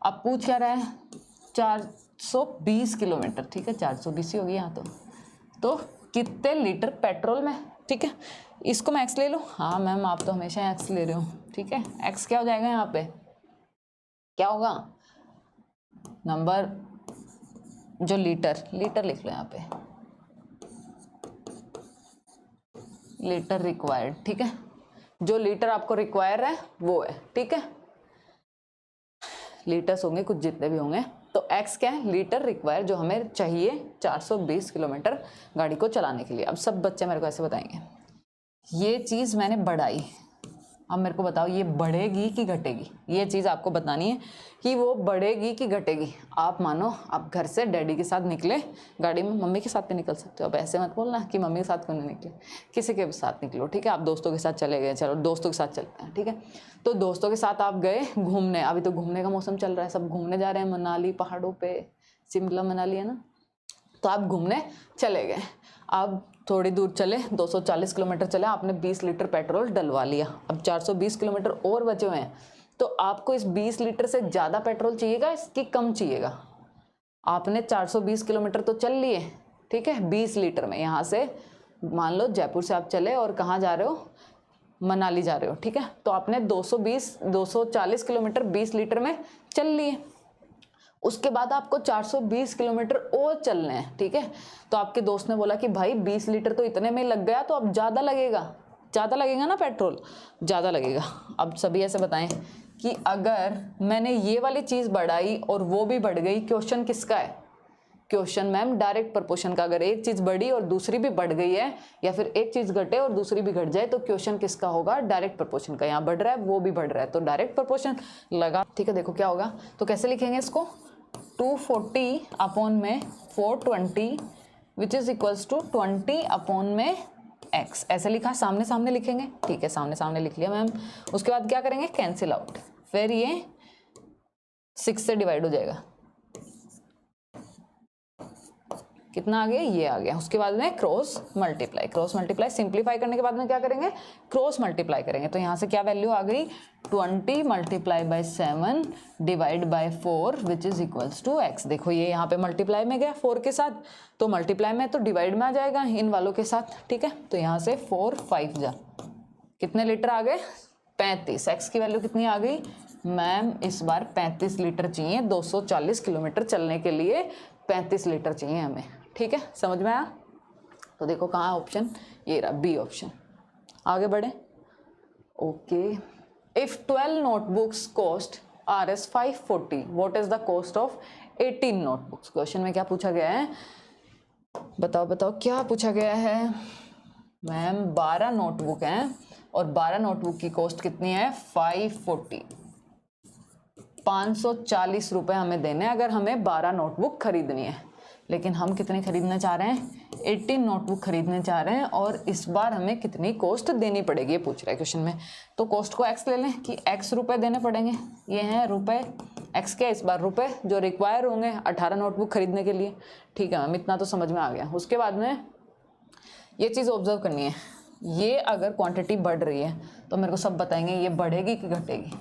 Speaker 1: अब पूछ क्या रहा है 420 किलोमीटर। ठीक है, 420 ही होगी यहाँ तो कितने लीटर पेट्रोल में। ठीक है, इसको मैं एक्स ले लूँ? हाँ मैम आप तो हमेशा एक्स ले रहे हो। ठीक है, एक्स क्या हो जाएगा यहाँ पे, क्या होगा नंबर, जो लीटर लिख लो यहाँ पे, लीटर रिक्वायर्ड। ठीक है, जो लीटर आपको रिक्वायर है वो है। ठीक है, लीटर्स होंगे कुछ जितने भी होंगे, तो x क्या है, लीटर रिक्वायर, जो हमें चाहिए 420 किलोमीटर गाड़ी को चलाने के लिए। अब सब बच्चे मेरे को ऐसे बताएंगे, ये चीज़ मैंने बढ़ाई, अब मेरे को बताओ ये बढ़ेगी कि घटेगी। ये चीज़ आपको बतानी है कि वो बढ़ेगी कि घटेगी। आप मानो आप घर से डैडी के साथ निकले गाड़ी में, मम्मी के साथ भी निकल सकते हो, अब ऐसे मत बोलना कि मम्मी के साथ क्यों नहीं निकले, किसी के भी साथ निकलो। ठीक है, आप दोस्तों के साथ चले गए, चलो दोस्तों के साथ चलते हैं। ठीक है, तो दोस्तों के साथ आप गए घूमने, अभी तो घूमने का मौसम चल रहा है, सब घूमने जा रहे हैं मनाली पहाड़ों पर, शिमला मनाली है ना, तो आप घूमने चले गए। अब थोड़ी दूर चले, 240 किलोमीटर चले, आपने 20 लीटर पेट्रोल डलवा लिया। अब 420 किलोमीटर और बचे हुए हैं, तो आपको इस 20 लीटर से ज़्यादा पेट्रोल चाहिएगा इसकी कम चाहिएगा। आपने 420 किलोमीटर तो चल लिए, ठीक है, 20 लीटर में। यहाँ से मान लो जयपुर से आप चले और कहाँ जा रहे हो, मनाली जा रहे हो। ठीक है, तो आपने 240 किलोमीटर 20 लीटर में चल लिए। उसके बाद आपको 420 किलोमीटर और चलने हैं। ठीक है, तो आपके दोस्त ने बोला कि भाई 20 लीटर तो इतने में लग गया, तो अब ज़्यादा लगेगा ना पेट्रोल, ज़्यादा लगेगा। अब सभी ऐसे बताएं कि अगर मैंने ये वाली चीज़ बढ़ाई और वो भी बढ़ गई, क्वेश्चन किसका है, क्वेश्चन मैम डायरेक्ट प्रपोर्शन का। अगर एक चीज़ बढ़ी और दूसरी भी बढ़ गई है, या फिर एक चीज़ घटे और दूसरी भी घट जाए, तो क्वेश्चन किसका होगा, डायरेक्ट प्रपोर्शन का। यहाँ बढ़ रहा है वो भी बढ़ रहा है, तो डायरेक्ट प्रपोर्शन लगा। ठीक है, देखो क्या होगा, तो कैसे लिखेंगे इसको, 240 अपॉन में 420 which is equals to 20 upon में x, ऐसे लिखा, सामने सामने लिखेंगे। ठीक है, सामने सामने लिख लिया मैम। उसके बाद क्या करेंगे, कैंसिल आउट, फिर ये 6 से डिवाइड हो जाएगा, कितना आ गया, ये आ गया। उसके बाद में क्रॉस मल्टीप्लाई, सिंप्लीफाई करने के बाद में क्या करेंगे, क्रॉस मल्टीप्लाई करेंगे। तो यहाँ से क्या वैल्यू आ गई, 20 multiply by 7 divide by 4 which is equals to x। देखो ये यहाँ पे मल्टीप्लाई में गया 4 के साथ, तो मल्टीप्लाई में तो डिवाइड में आ जाएगा इन वालों के साथ। ठीक है, तो यहाँ से 4 5 जा, कितने लीटर आ गए, 35। x की वैल्यू कितनी आ गई मैम, इस बार 35 लीटर चाहिए, 240 किलोमीटर चलने के लिए 35 लीटर चाहिए हमें। ठीक है, समझ में आया? तो देखो कहाँ ऑप्शन, ये रहा बी ऑप्शन। आगे बढ़े, okay if 12 notebooks cost Rs 540, what is the cost of 18 notebooks. Question में क्या पूछा गया है, बताओ बताओ क्या पूछा गया है। मैम 12 नोटबुक हैं और 12 नोटबुक की कॉस्ट कितनी है 540, 540 रुपये हमें देने अगर हमें 12 नोटबुक खरीदनी है। लेकिन हम कितने खरीदना चाह रहे हैं, 18 नोटबुक खरीदने चाह रहे हैं और इस बार हमें कितनी कॉस्ट देनी पड़ेगी ये पूछ रहा है क्वेश्चन में। तो कॉस्ट को एक्स ले लें कि एक्स रुपए देने पड़ेंगे, ये हैं रुपए, एक्स क्या इस बार रुपए जो रिक्वायर होंगे 18 नोटबुक खरीदने के लिए। ठीक है मैम, इतना तो समझ में आ गया। उसके बाद में ये चीज़ ऑब्जर्व करनी है, ये अगर क्वांटिटी बढ़ रही है तो मेरे को सब बताएंगे ये बढ़ेगी कि घटेगी।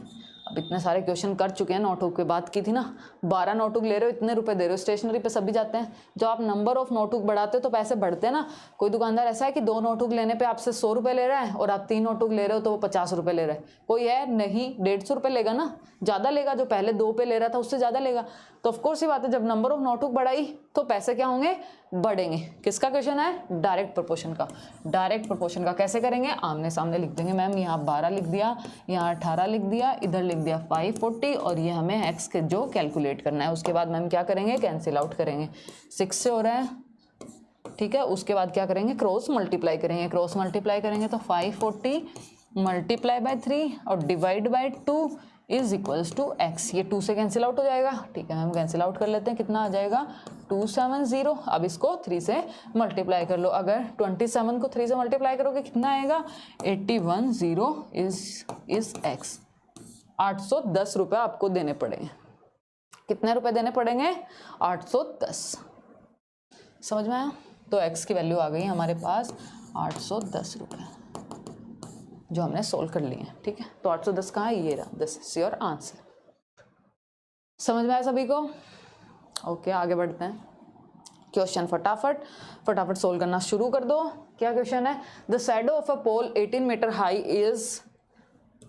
Speaker 1: अब इतने सारे क्वेश्चन कर चुके हैं, नोटबुक की बात की थी ना, 12 नोटबुक ले रहे हो इतने रुपए दे रहे हो, स्टेशनरी पे सभी जाते हैं। जब आप नंबर ऑफ नोटबुक बढ़ाते हो तो पैसे बढ़ते हैं ना। कोई दुकानदार ऐसा है कि 2 नोटबुक लेने पे आपसे 100 रुपये ले रहा है और आप 3 नोटबुक ले रहे हो तो वो 50 रुपये ले रहा है। कोई है नहीं, 150 रुपये लेगा ना, ज़्यादा लेगा, जो पहले 2 पे ले रहा था उससे ज़्यादा लेगा। तो ऑफकोर्स ये बात है, जब नंबर ऑफ नोटबुक बढ़ाई तो पैसे क्या होंगे, बढ़ेंगे। किसका क्वेश्चन है, डायरेक्ट प्रोपोर्शन का। डायरेक्ट प्रोपोर्शन का कैसे करेंगे, आमने सामने लिख देंगे। मैम यहाँ 12 लिख दिया, यहाँ 18 लिख दिया, इधर लिख दिया 540 और ये हमें एक्स के जो कैलकुलेट करना है। उसके बाद मैम क्या करेंगे, कैंसिल आउट करेंगे, 6 से हो रहा है, ठीक है। उसके बाद क्या करेंगे, क्रॉस मल्टीप्लाई करेंगे। क्रॉस मल्टीप्लाई करेंगे तो 540 मल्टीप्लाई बाय 3 और divide by 2 is equals to x. ये 2 से कैंसिल आउट हो जाएगा, ठीक है मैम, कैंसिल आउट कर लेते हैं। कितना आ जाएगा 270। अब इसको 3 से मल्टीप्लाई कर लो। अगर 27 को 3 से मल्टीप्लाई करोगे कितना आएगा, 810 इज एक्स। 810 रुपये आपको देने पड़ेंगे। कितने रुपए देने पड़ेंगे, 810। समझ में आया। तो एक्स की वैल्यू आ गई हमारे पास 810 रुपये, जो हमने सोल्व कर लिए हैं। ठीक है, तो 810 कहाँ है, ये रहा, दिस इज योर आंसर। समझ में आया सभी को। ओके, आगे बढ़ते हैं। क्वेश्चन फटाफट सोल्व करना शुरू कर दो। क्या क्वेश्चन है, the shadow of a pole 18 metre high is,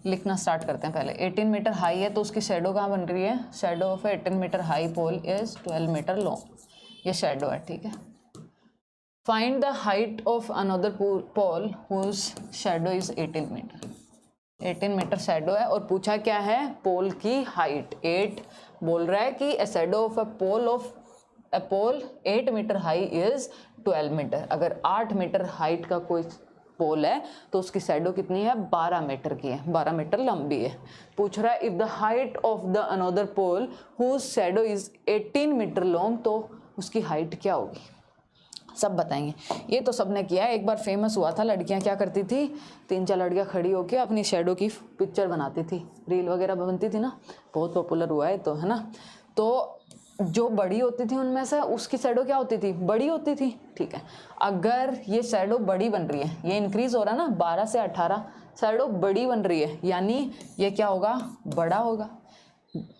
Speaker 1: लिखना स्टार्ट करते हैं पहले। 18 मीटर हाई है तो उसकी शैडो कहाँ बन रही है, shadow of 18 metre high pole is 12 metre long. ये शैडो है, ठीक है। Find the height of another pole whose shadow is 18 metre. 18 metre shadow है और पूछा क्या है, पोल की हाइट 8 बोल रहा है कि shadow of a pole 8 metre high is 12 metre. अगर 8 मीटर हाइट का कोई पोल है तो उसकी शैडो कितनी है, 12 मीटर की है, 12 मीटर लंबी है। पूछ रहा है if the height of the another pole whose shadow is 18 metre long, तो उसकी हाइट क्या होगी, सब बताएंगे। ये तो सबने किया है, एक बार फेमस हुआ था, लड़कियां क्या करती थी, 3-4 लड़कियां खड़ी होकर अपनी शैडो की पिक्चर बनाती थी, रील वगैरह बनती थी ना, बहुत पॉपुलर हुआ है तो, है ना। तो जो बड़ी होती थी उनमें से उसकी शैडो क्या होती थी, बड़ी होती थी, ठीक है। अगर ये शैडो बड़ी बन रही है, ये इंक्रीज हो रहा है ना, 12 से 18 शैडो बड़ी बन रही है, यानी ये क्या होगा, बड़ा होगा।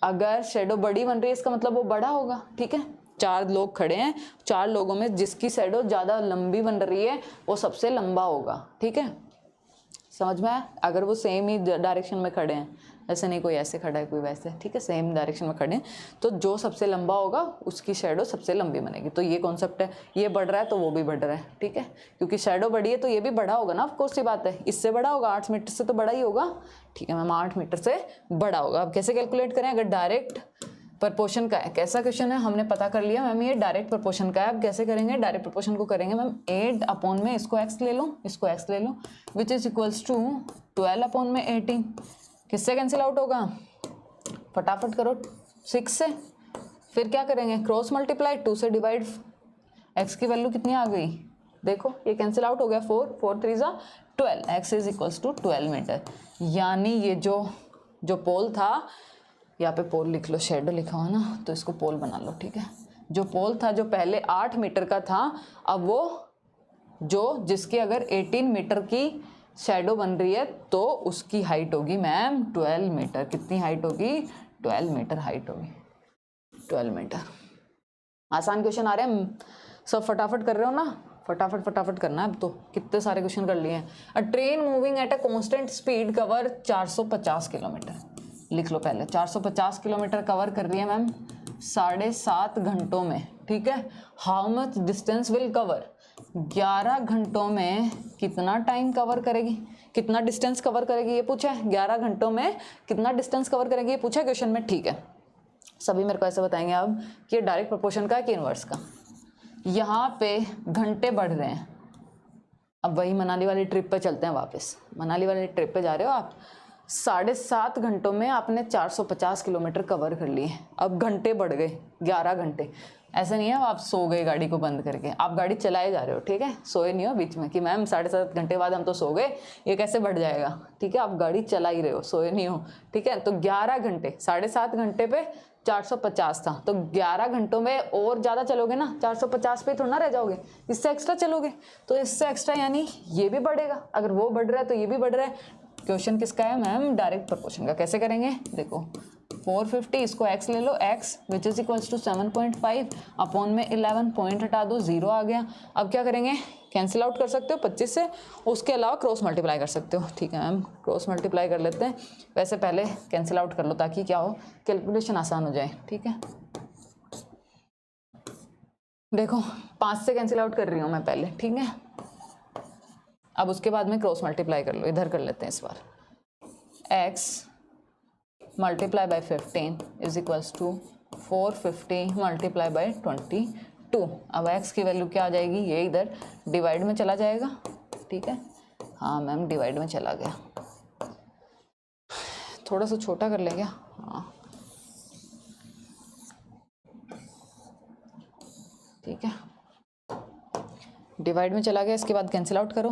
Speaker 1: अगर शैडो बड़ी बन रही है इसका मतलब वो बड़ा होगा, ठीक है। 4 लोग खड़े हैं, 4 लोगों में जिसकी शैडो ज़्यादा लंबी बन रही है वो सबसे लंबा होगा, ठीक है। समझ में आया। अगर वो सेम ही डायरेक्शन में खड़े हैं, ऐसे नहीं कोई ऐसे खड़ा है कोई वैसे, ठीक है, सेम डायरेक्शन में खड़े हैं, तो जो सबसे लंबा होगा उसकी शैडो सबसे लंबी बनेगी। तो ये कॉन्सेप्ट है, ये बढ़ रहा है तो वो भी बढ़ रहा है, ठीक है, क्योंकि शैडो बड़ी है तो ये भी बड़ा होगा ना, ऑफकोर्स ये बात है, इससे बड़ा होगा, 8 मीटर से तो बड़ा ही होगा, ठीक है मैम, 8 मीटर से बड़ा होगा। अब कैसे कैलकुलेट करें, अगर डायरेक्ट प्रपोर्शन का है, कैसा क्वेश्चन है हमने पता कर लिया मैम, ये डायरेक्ट प्रपोर्शन का है। अब कैसे करेंगे, डायरेक्ट प्रपोर्शन को करेंगे मैम 8 अपॉन में इसको x ले लो, इसको x ले लो, which is equals to 12 upon में 18। किससे कैंसिल आउट होगा, फटाफट करो, 6 से। फिर क्या करेंगे, क्रॉस मल्टीप्लाई, 2 से डिवाइड, x की वैल्यू कितनी आ गई, देखो ये कैंसिल आउट हो गया, 4 3 जा 12, x is equals to 12 metre. यानी ये जो पोल था, यहाँ पे पोल लिख लो, शेडो लिखा हुआ ना, तो इसको पोल बना लो, ठीक है। जो पोल था जो पहले 8 मीटर का था, अब वो जिसकी अगर 18 मीटर की शैडो बन रही है तो उसकी हाइट होगी मैम 12 मीटर। कितनी हाइट होगी, 12 मीटर हाइट होगी, 12 मीटर। आसान क्वेश्चन आ रहे हैं, सब फटाफट कर रहे हो ना, फटाफट करना है। अब तो कितने सारे क्वेश्चन कर लिए हैं। अ train moving at a constant speed cover 450 kilometre, लिख लो पहले, 450 किलोमीटर कवर कर रही है मैम 7.5 घंटों में, ठीक है। How much distance will cover, 11 घंटों में कितना टाइम कवर करेगी, कितना डिस्टेंस कवर करेगी ये पूछा है। 11 घंटों में कितना डिस्टेंस कवर करेगी ये पूछा है क्वेश्चन में, ठीक है। सभी मेरे को ऐसे बताएंगे अब कि ये डायरेक्ट प्रोपोर्शन का है कि इनवर्स का। यहाँ पे घंटे बढ़ रहे हैं, अब वही मनाली वाली ट्रिप पे चलते हैं वापस। मनाली वाली ट्रिप पे जा रहे हो आप, 7.5 घंटों में आपने 450 किलोमीटर कवर कर लिए। अब घंटे बढ़ गए, 11 घंटे। ऐसा नहीं है आप सो गए गाड़ी को बंद करके, आप गाड़ी चलाए जा रहे हो, ठीक है। सोए नहीं हो बीच में कि मैम 7.5 घंटे बाद हम तो सो गए, ये कैसे बढ़ जाएगा, ठीक है। आप गाड़ी चला ही रहे हो, सोए नहीं हो, ठीक है। तो 11 घंटे, 7.5 घंटे पे 450 था, तो 11 घंटों में और ज़्यादा चलोगे ना, 450 पे थोड़ा ना रह जाओगे, इससे एक्स्ट्रा चलोगे। तो इससे एक्स्ट्रा यानी ये भी बढ़ेगा, अगर वो बढ़ रहा है तो ये भी बढ़ रहा है। क्वेश्चन किसका है मैम, डायरेक्ट प्रोपोर्शन का। कैसे करेंगे देखो, 450 इसको x ले लो, x which is equals to 7.5 upon में 11 पॉइंट हटा दो, 0 आ गया। अब क्या करेंगे, कैंसिल आउट कर सकते हो 25 से, उसके अलावा क्रॉस मल्टीप्लाई कर सकते हो, ठीक है मैम। क्रॉस मल्टीप्लाई कर लेते हैं, वैसे पहले कैंसिल आउट कर लो ताकि क्या हो, कैलकुलेशन आसान हो जाए, ठीक है। देखो 5 से कैंसिल आउट कर रही हूँ मैं पहले, ठीक है। अब उसके बाद में क्रॉस मल्टीप्लाई कर लो, इधर कर लेते हैं इस बार। x multiply by 15 is equals to 450 multiply by 22। अब x की वैल्यू क्या आ जाएगी, ये इधर डिवाइड में चला जाएगा, ठीक है। हाँ मैम डिवाइड में चला गया, थोड़ा सा छोटा कर लेंगे, हाँ ठीक है। डिवाइड में चला गया, इसके बाद कैंसिल आउट करो,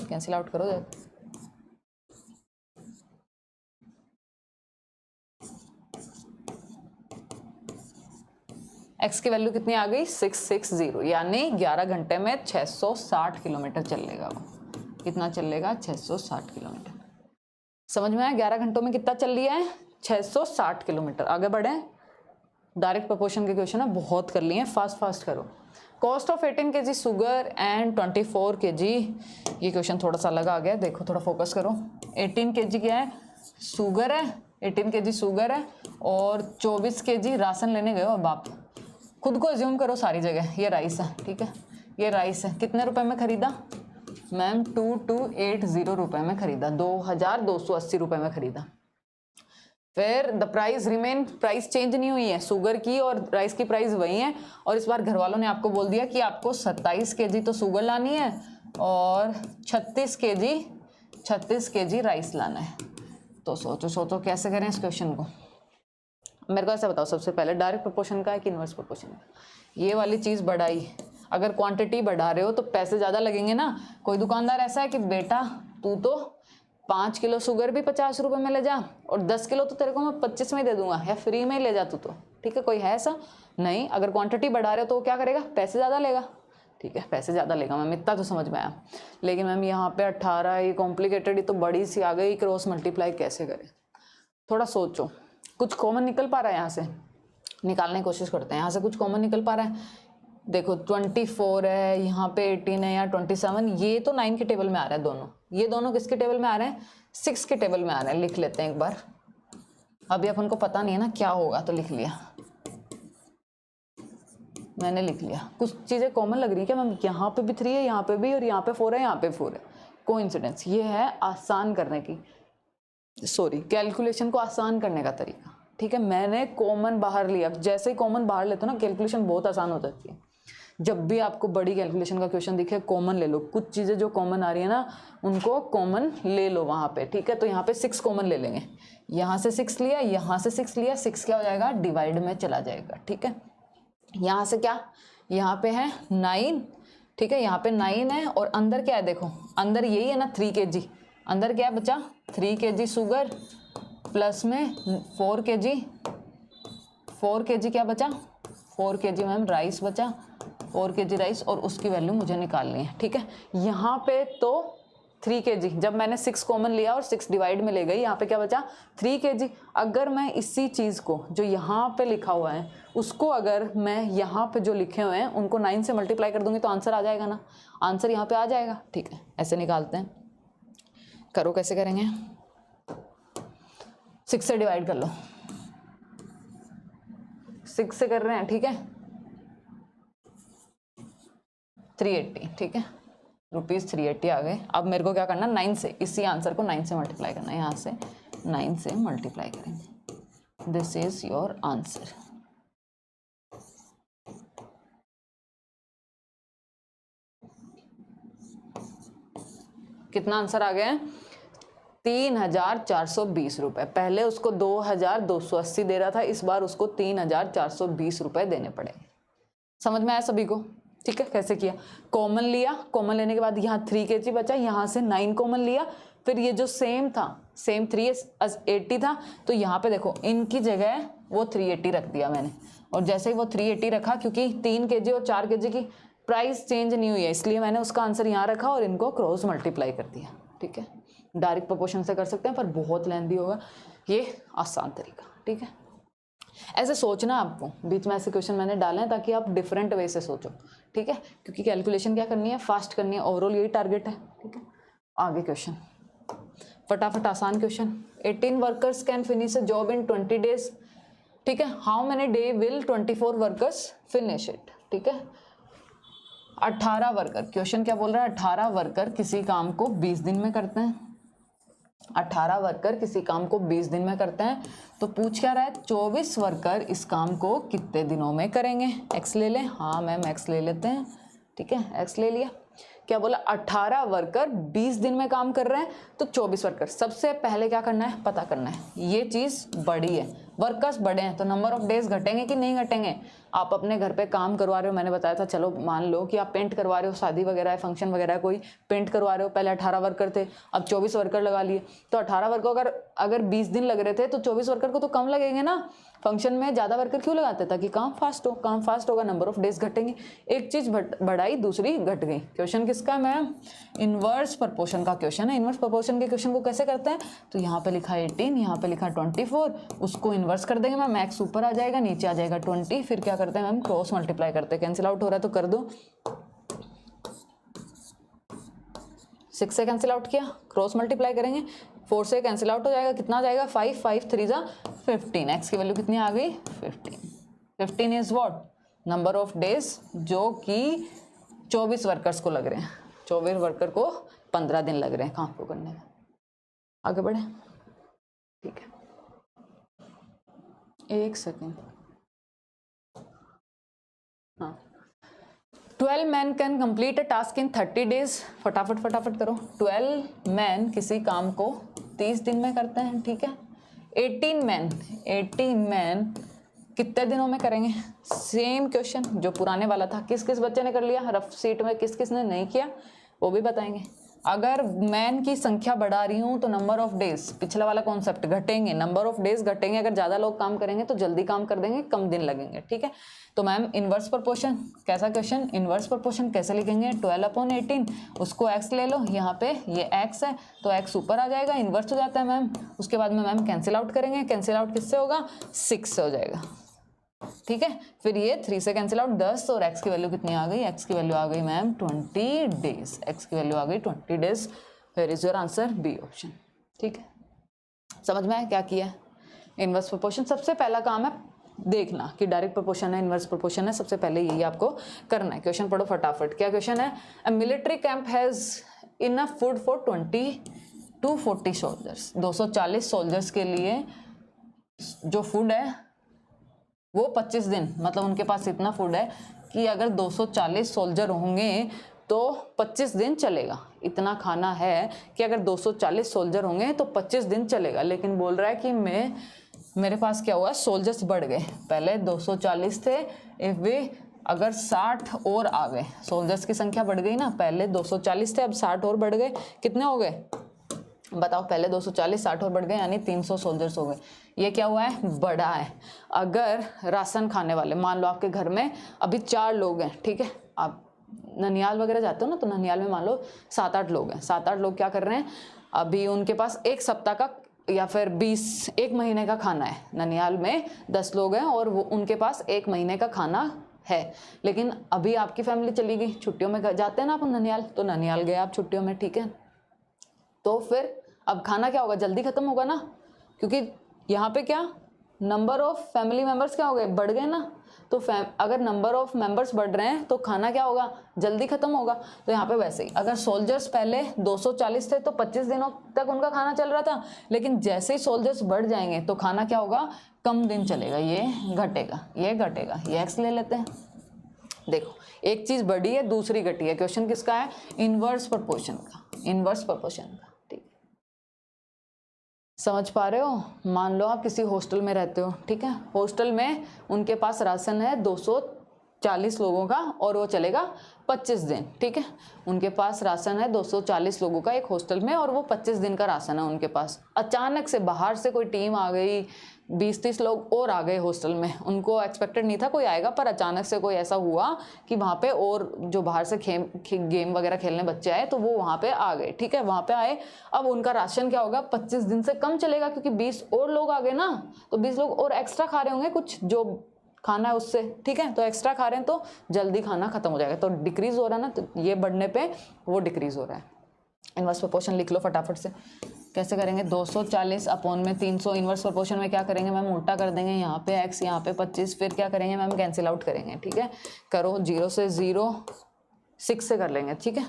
Speaker 1: कैंसिल आउट करो। x की वैल्यू कितनी आ गई, 660, यानी 11 घंटे में 660 किलोमीटर चल लेगा वो। कितना चल लेगा, 660 किलोमीटर। समझ में आया, 11 घंटों में कितना चल लिया है, 660 किलोमीटर। आगे बढ़े, डायरेक्ट प्रोपोर्शन के क्वेश्चन है, बहुत कर लिए हैं, फास्ट फास्ट करो। Cost of 18 kg sugar and 24 kg, ये क्वेश्चन थोड़ा सा अलग आ गया, देखो थोड़ा फोकस करो। 18 kg क्या है, शुगर है, 18 kg शुगर है और 24 kg राशन लेने गए हो। अब आप खुद को एज्यूम करो सारी जगह, ये राइस है, ठीक है। ये राइस है, कितने रुपए में खरीदा मैम, 2280 रुपए में खरीदा, 2280 रुपए में खरीदा। फिर the price remain, price change नहीं हुई है, शुगर की और राइस की प्राइस वही है। और इस बार घर वालों ने आपको बोल दिया कि आपको 27 kg तो शुगर लानी है और 36 kg राइस लाना है। तो सोचो कैसे करें इस क्वेश्चन को। मेरे को ऐसा बताओ, सबसे पहले डायरेक्ट प्रोपोर्शन का है कि इनवर्स प्रोपोर्शन का। ये वाली चीज़ बढ़ाई, अगर क्वांटिटी बढ़ा रहे हो तो पैसे ज़्यादा लगेंगे ना। कोई दुकानदार ऐसा है कि बेटा तू तो 5 किलो शुगर भी 50 रुपये में ले जा और 10 किलो तो तेरे को मैं 25 में ही दे दूंगा या फ्री में ही ले जा तू तो, ठीक है। कोई है ऐसा नहीं, अगर क्वांटिटी बढ़ा रहे हो तो वो क्या करेगा, पैसे ज़्यादा लेगा, ठीक है। पैसे ज़्यादा लेगा मैम, इतना तो समझ में आया। लेकिन मैम यहाँ पे 18, ये कॉम्प्लिकेटेड, ये तो बड़ी सी आ गई, क्रॉस मल्टीप्लाई कैसे करें, थोड़ा सोचो। कुछ कॉमन निकल पा रहा है, यहाँ से निकालने की कोशिश करते हैं। यहाँ से कुछ कॉमन निकल पा रहा है, देखो 24 है, यहाँ पे 18 है या 27, ये तो 9 के टेबल में आ रहा है दोनों। ये दोनों किसके टेबल में आ रहे हैं, 6 के टेबल में आ रहे हैं। लिख लेते हैं एक बार, अभी अपन को पता नहीं है ना क्या होगा, तो लिख लिया, मैंने लिख लिया। कुछ चीज़ें कॉमन लग रही है क्या मैम, यहाँ पे भी 3 है, यहाँ पे भी, और यहाँ पे 4 है, यहाँ पे 4 है। कोइंसिडेंस, ये है आसान करने की, सॉरी कैलकुलेशन को आसान करने का तरीका, ठीक है। मैंने कॉमन बाहर लिया, जैसे ही कॉमन बाहर लेते हो ना कैलकुलेशन बहुत आसान हो जाती है। जब भी आपको बड़ी कैलकुलेशन का क्वेश्चन दिखे कॉमन ले लो, कुछ चीज़ें जो कॉमन आ रही है ना उनको कॉमन ले लो वहाँ पे, ठीक है। तो यहाँ पे 6 कॉमन ले लेंगे, यहाँ से 6 लिया, यहाँ से 6 लिया, 6 क्या हो जाएगा, डिवाइड में चला जाएगा, ठीक है। यहाँ से क्या, यहाँ पे है 9, ठीक है, यहाँ पे 9 है और अंदर क्या है, देखो अंदर यही है ना 3 kg, अंदर क्या बचा 3 kg शुगर प्लस में 4 kg क्या बचा, 4 kg मैम राइस बचा, 4 kg राइस, और उसकी वैल्यू मुझे निकालनी है, ठीक है। यहाँ पे तो 3 kg, जब मैंने 6 कॉमन लिया और 6 डिवाइड में ले गई, यहाँ पे क्या बचा 3 kg। अगर मैं इसी चीज़ को जो यहाँ पे लिखा हुआ है उसको अगर मैं यहाँ पे जो लिखे हुए हैं उनको 9 से मल्टीप्लाई कर दूंगी तो आंसर आ जाएगा ना, आंसर यहाँ पे आ जाएगा, ठीक है। ऐसे निकालते हैं, करो कैसे करेंगे, 6 से डिवाइड कर लो, 6 से कर रहे हैं, ठीक है। 380, ठीक है, ₹380 आ गए। अब मेरे को क्या करना, 9 से, इसी आंसर को 9 से मल्टीप्लाई करना है, यहाँ से 9 से मल्टीप्लाई करेंगे। This is your answer. कितना आंसर आ गया है? 3,420 रुपए। पहले उसको 2,280 दे रहा था, इस बार उसको 3,420 रुपए देने पड़ेंगे। समझ में आया सभी को? ठीक है, कैसे किया? कॉमन लिया, कॉमन लेने के बाद यहाँ 3 kg बचा, यहाँ से 9 कॉमन लिया, फिर ये जो सेम था, सेम 380 था, तो यहाँ पे देखो इनकी जगह वो 380 रख दिया मैंने, और जैसे ही वो 380 रखा, क्योंकि 3 kg और 4 kg की प्राइस चेंज नहीं हुई है, इसलिए मैंने उसका आंसर यहाँ रखा और इनको क्रॉस मल्टीप्लाई कर दिया। ठीक है, डायरेक्ट प्रोपोर्शन से कर सकते हैं, पर बहुत लेंथी होगा, ये आसान तरीका। ठीक है, ऐसे सोचना आपको, बीच में ऐसे क्वेश्चन मैंने डाले हैं ताकि आप डिफरेंट वे से सोचो। ठीक है, क्योंकि कैलकुलेशन क्या करनी है, फास्ट करनी है, ओवरऑल यही टारगेट है। ठीक है, आगे क्वेश्चन फटाफट, आसान question. 18 workers can finish a job in 20 days। ठीक है, how many day will 24 workers finish it. ठीक है, 18 वर्कर, क्वेश्चन क्या बोल रहा है, 18 वर्कर किसी काम को 20 दिन में करते हैं। 18 वर्कर किसी काम को 20 दिन में करते हैं, तो पूछ क्या रहा है, 24 वर्कर इस काम को कितने दिनों में करेंगे। एक्स ले लें, हाँ मैम एक्स ले लेते हैं। ठीक है, एक्स ले लिया। क्या बोला, 18 वर्कर 20 दिन में काम कर रहे हैं, तो 24 वर्कर। सबसे पहले क्या करना है, पता करना है, ये चीज़ बड़ी है, वर्कर्स बड़े हैं, तो नंबर ऑफ डेज घटेंगे कि नहीं घटेंगे। आप अपने घर पे काम करवा रहे हो, मैंने बताया था, चलो मान लो कि आप पेंट करवा रहे हो, शादी वगैरह है, फंक्शन वगैरह है, कोई पेंट करवा रहे हो, पहले 18 वर्कर थे, अब 24 वर्कर लगा लिए, तो 18 वर्कर अगर 20 दिन लग रहे थे, तो 24 वर्कर को तो कम लगेंगे ना। फंक्शन में ज़्यादा वर्कर क्यों लगाते, ताकि काम फास्ट हो, काम फास्ट होगा, नंबर ऑफ डेज घटेंगे। एक चीज़ बढ़ाई, दूसरी घट गई। क्वेश्चन किसका मैम, इनवर्स प्रोपोर्शन का क्वेश्चन है। इनवर्स प्रोपोर्शन के क्वेश्चन को कैसे करते हैं, तो यहाँ पे लिखा 18, यहाँ पे लिखा 24, उसको इन्वर्स कर देंगे मैम, एक्स ऊपर आ जाएगा, नीचे आ जाएगा 20, फिर क्या करते हैं मैम, क्रॉस मल्टीप्लाई करते हैं। कैंसिल आउट हो रहा है तो कर दो, 6 से कैंसिल आउट किया, क्रॉस मल्टीप्लाई करेंगे, 4 से कैंसिल आउट हो जाएगा, कितना आ जाएगा, 5, 5 3 जा 15, एक्स की वैल्यू कितनी आ गई, 15। 15 is what, number of days जो कि 24 वर्कर्स को लग रहे हैं, 24 वर्कर को 15 दिन लग रहे हैं काम को करने में। आगे बढ़े, ठीक है, एक सेकेंड, हाँ। 12 man can complete a task in 30 days। फटाफट फटाफट करो, 12 मैन किसी काम को 30 दिन में करते हैं। ठीक है, 18 मैन कितने दिनों में करेंगे। सेम क्वेश्चन जो पुराने वाला था, किस किस बच्चे ने कर लिया, रफ सीट में किस किस ने नहीं किया वो भी बताएंगे। अगर मैन की संख्या बढ़ा रही हूँ तो नंबर ऑफ डेज, पिछला वाला कॉन्सेप्ट, घटेंगे, नंबर ऑफ डेज घटेंगे। अगर ज़्यादा लोग काम करेंगे तो जल्दी काम कर देंगे, कम दिन लगेंगे। ठीक है, तो मैम इन्वर्स प्रोपोर्शन, कैसा क्वेश्चन, इन्वर्स प्रोपोर्शन कैसे लिखेंगे, 12/18, उसको x ले लो, यहाँ पे ये x है तो x ऊपर आ जाएगा, इन्वर्स हो जाता है मैम। उसके बाद में मैम कैंसिल आउट करेंगे, कैंसिल आउट किससे होगा, 6 से हो जाएगा। ठीक है, फिर ये 3 से कैंसिल आउट 10, और x की वैल्यू कितनी आ गई, x की वैल्यू आ गई मैम 20 डेज, x की वैल्यू आ गई 20 days. Where is your answer, B option. ठीक है, समझ में आया क्या किया है, इनवर्स प्रोपोर्शन। सबसे पहला काम है देखना कि डायरेक्ट प्रोपोर्शन है, इनवर्स प्रोपोर्शन है, सबसे पहले यही आपको करना है। क्वेश्चन पढ़ो फटाफट, क्या क्वेश्चन है, a military camp has enough food for 20 to 40 soldiers. 240 soldiers के लिए जो फूड है वो 25 दिन, मतलब उनके पास इतना फूड है कि अगर 240 सोल्जर होंगे तो 25 दिन चलेगा। इतना खाना है कि अगर 240 सोल्जर होंगे तो 25 दिन चलेगा। लेकिन बोल रहा है कि मेरे पास क्या हुआ, सोल्जर्स बढ़ गए, पहले 240 थे, इफ वे अगर 60 और आ गए, सोल्जर्स की संख्या बढ़ गई ना, पहले 240 थे अब 60 और बढ़ गए, कितने हो गए बताओ, पहले 240 60 और बढ़ गए, यानी 300 सोल्जर्स हो गए। ये क्या हुआ है, बढ़ा है। अगर राशन खाने वाले, मान लो आपके घर में अभी 4 लोग हैं, ठीक है, आप ननियाल वगैरह जाते हो ना, तो ननियाल में मान लो 7-8 लोग हैं, 7-8 लोग क्या कर रहे हैं, अभी उनके पास एक सप्ताह का या फिर 1 महीने का खाना है। ननियाल में 10 लोग हैं और वो उनके पास 1 महीने का खाना है, लेकिन अभी आपकी फैमिली चली गई, छुट्टियों में जाते हैं ना अपन ननियाल, तो ननियाल गए आप छुट्टियों में, ठीक है, तो फिर अब खाना क्या होगा, जल्दी खत्म होगा ना, क्योंकि यहाँ पे क्या नंबर ऑफ फैमिली मेंबर्स क्या हो गए, बढ़ गए ना। तो अगर नंबर ऑफ मेंबर्स बढ़ रहे हैं तो खाना क्या होगा, जल्दी खत्म होगा। तो यहाँ पे वैसे ही अगर सोल्जर्स पहले 240 थे तो 25 दिनों तक उनका खाना चल रहा था, लेकिन जैसे ही सोल्जर्स बढ़ जाएंगे तो खाना क्या होगा, कम दिन चलेगा, ये घटेगा, ये घटेगा। ये एक्स ले लेते हैं। देखो एक चीज बढ़ी है, दूसरी घटी है। क्वेश्चन किसका है, इनवर्स प्रोपोर्शन का, इनवर्स प्रोपोर्शन का। ठीक है, समझ पा रहे हो। मान लो आप किसी हॉस्टल में रहते हो, ठीक है, हॉस्टल में उनके पास राशन है 240 लोगों का और वो चलेगा 25 दिन। ठीक है, उनके पास राशन है 240 लोगों का एक हॉस्टल में और वो 25 दिन का राशन है उनके पास। अचानक से बाहर से कोई टीम आ गई, 20-30 लोग और आ गए हॉस्टल में, उनको एक्सपेक्टेड नहीं था कोई आएगा, पर अचानक से कोई ऐसा हुआ कि वहाँ पे और जो बाहर से गेम वगैरह खेलने बच्चे आए तो वो वहाँ पे आ गए। ठीक है, वहाँ पे आए, अब उनका राशन क्या होगा, 25 दिन से कम चलेगा, क्योंकि 20 और लोग आ गए ना, तो 20 लोग और एक्स्ट्रा खा रहे होंगे कुछ जो खाना है उससे। ठीक है, तो एक्स्ट्रा खा रहे हैं तो जल्दी खाना खत्म हो जाएगा, तो डिक्रीज हो रहा है ना, तो ये बढ़ने पे वो डिक्रीज हो रहा है। इनवर्स प्रोपोर्शन लिख लो फटाफट से। कैसे करेंगे, 240 अपॉन में 300। इनवर्स प्रोपोर्शन में क्या करेंगे मैम, उल्टा कर देंगे, यहाँ पे x यहाँ पे 25, फिर क्या करेंगे मैम, कैंसिल आउट करेंगे। ठीक है, करो 0 से 0, 6 से कर लेंगे। ठीक है,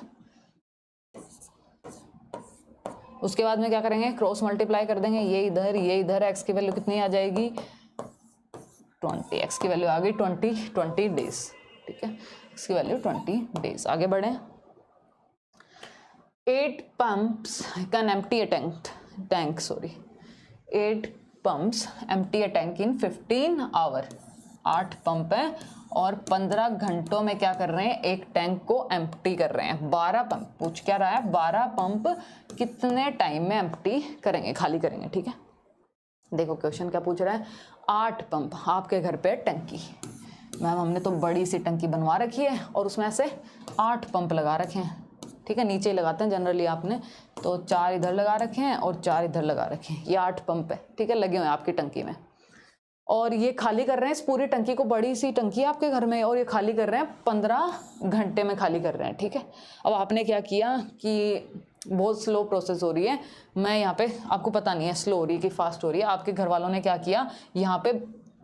Speaker 1: उसके बाद में क्या करेंगे, क्रॉस मल्टीप्लाई कर देंगे, ये इधर, x की वैल्यू कितनी आ जाएगी, 20। x की वैल्यू आ गई 20 डेज। ठीक है, x की वैल्यू 20 डेज। आगे बढ़े। 8 pumps can empty a tank 8 pumps empty a tank in 15 hour। 8 pump है और 15 घंटों में क्या कर रहे हैं, एक टैंक को एम्प्टी कर रहे हैं। 12 पंप पूछ क्या रहा है, 12 पंप कितने टाइम में एम्प्टी करेंगे, खाली करेंगे। ठीक है, देखो क्वेश्चन क्या पूछ रहा है, 8 पंप, आपके घर पे टंकी, मैम हमने तो बड़ी सी टंकी बनवा रखी है और उसमें ऐसे 8 पंप लगा रखे हैं। ठीक है, नीचे ही लगाते हैं जनरली आपने, तो 4 इधर लगा रखे हैं और 4 इधर लगा रखे हैं, ये 8 पंप है। ठीक है, लगे हुए हैं आपकी टंकी में और ये खाली कर रहे हैं इस पूरी टंकी को। बड़ी सी टंकी है आपके घर में और ये खाली कर रहे हैं 15 घंटे में खाली कर रहे हैं। ठीक है, अब आपने क्या किया कि बहुत स्लो प्रोसेस हो रही है, मैं यहाँ पे आपको पता नहीं है स्लो हो रही है कि फास्ट हो रही है। आपके घर वालों ने क्या किया, यहाँ पे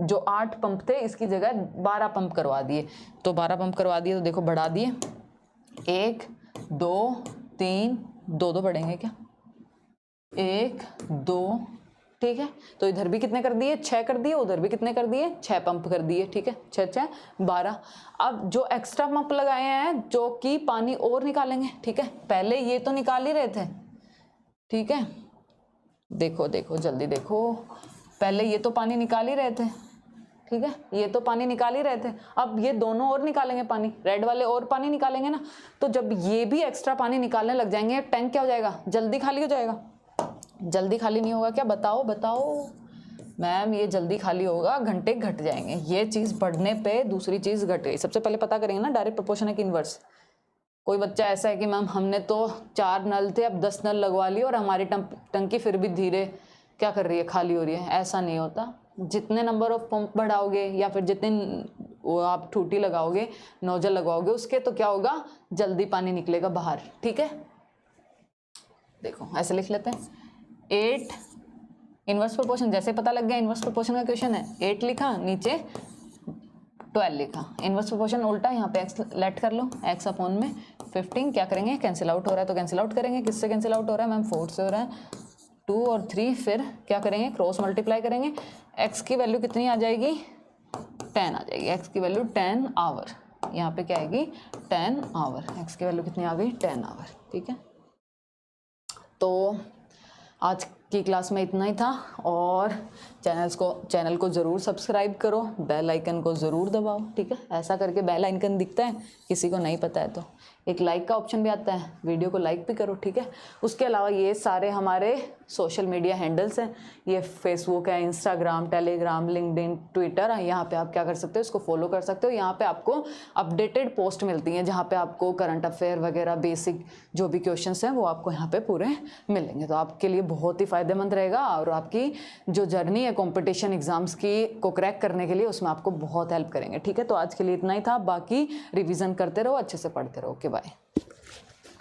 Speaker 1: जो 8 पंप थे इसकी जगह 12 पंप करवा दिए, तो 12 पंप करवा दिए, तो देखो बढ़ा दिए, 1 2 3, 2 बढ़ेंगे क्या, 1 2। ठीक है, तो इधर भी कितने कर दिए, 6 कर दिए, उधर भी कितने कर दिए, 6 पंप कर दिए। ठीक है, 6 12। अब जो एक्स्ट्रा पंप लगाए हैं जो कि पानी और निकालेंगे। ठीक है, पहले ये तो निकाल ही रहे थे। ठीक है, देखो देखो जल्दी देखो, पहले ये तो पानी निकाल ही रहे थे। ठीक है, ये तो पानी निकाल ही रहे थे, अब ये दोनों और निकालेंगे पानी, रेड वाले और पानी निकालेंगे ना, तो जब ये भी एक्स्ट्रा पानी निकालने लग जाएंगे, टैंक क्या हो जाएगा, जल्दी खाली हो जाएगा। जल्दी खाली नहीं होगा क्या, बताओ बताओ मैम, ये जल्दी खाली होगा, घंटे घट जाएंगे। ये चीज़ बढ़ने पे दूसरी चीज़ घट गई। सबसे पहले पता करेंगे ना डायरेक्ट प्रोपोर्शन है कि इनवर्स। कोई बच्चा ऐसा है कि मैम हमने तो 4 नल थे, अब 10 नल लगवा लिए और हमारी टंकी फिर भी धीरे क्या कर रही है, खाली हो रही है। ऐसा नहीं होता, जितने नंबर ऑफ पंप बढ़ाओगे या फिर जितने वो आप टूटी लगाओगे, नोजल लगाओगे उसके, तो क्या होगा, जल्दी पानी निकलेगा बाहर। ठीक है, देखो ऐसे लिख लेते हैं, 8 इनवर्स प्रोपोर्शन, जैसे पता लग गया इनवर्स प्रोपोर्शन का क्वेश्चन है, 8 लिखा, नीचे 12 लिखा। इनवर्स प्रोपोर्शन उल्टा, यहाँ पे एक्स लेट कर लो, एक्स अपॉन में 15, क्या करेंगे, कैंसिल आउट हो रहा है तो कैंसिल आउट करेंगे। किससे कैंसिल आउट हो रहा है मैम, 4 से हो रहा है, 2 और 3, फिर क्या करेंगे, क्रॉस मल्टीप्लाई करेंगे। x की वैल्यू कितनी आ जाएगी, 10 आ जाएगी। x की वैल्यू 10 आवर, यहाँ पे क्या आएगी, 10 आवर। x की वैल्यू कितनी आ गई, 10 आवर। ठीक है, तो आज की क्लास में इतना ही था, और चैनल को ज़रूर सब्सक्राइब करो, बेल आइकन को ज़रूर दबाओ। ठीक है, ऐसा करके बेल आइकन दिखता है, किसी को नहीं पता है तो एक लाइक का ऑप्शन भी आता है, वीडियो को लाइक भी करो। ठीक है, उसके अलावा ये सारे हमारे सोशल मीडिया हैंडल्स हैं, ये फेसबुक है, इंस्टाग्राम, टेलीग्राम, लिंक्डइन, ट्विटर, यहाँ पे आप क्या कर सकते हो, इसको फॉलो कर सकते हो। यहाँ पे आपको अपडेटेड पोस्ट मिलती हैं, जहाँ पे आपको करंट अफेयर वगैरह बेसिक जो भी क्वेश्चंस हैं वो आपको यहाँ पे पूरे मिलेंगे, तो आपके लिए बहुत ही फ़ायदेमंद रहेगा, और आपकी जो जर्नी है कॉम्पिटिशन एग्जाम्स की को क्रैक करने के लिए, उसमें आपको बहुत हेल्प करेंगे। ठीक है, तो आज के लिए इतना ही था, बाकी रिविज़न करते रहो, अच्छे से पढ़ते रहो। Okay, bye.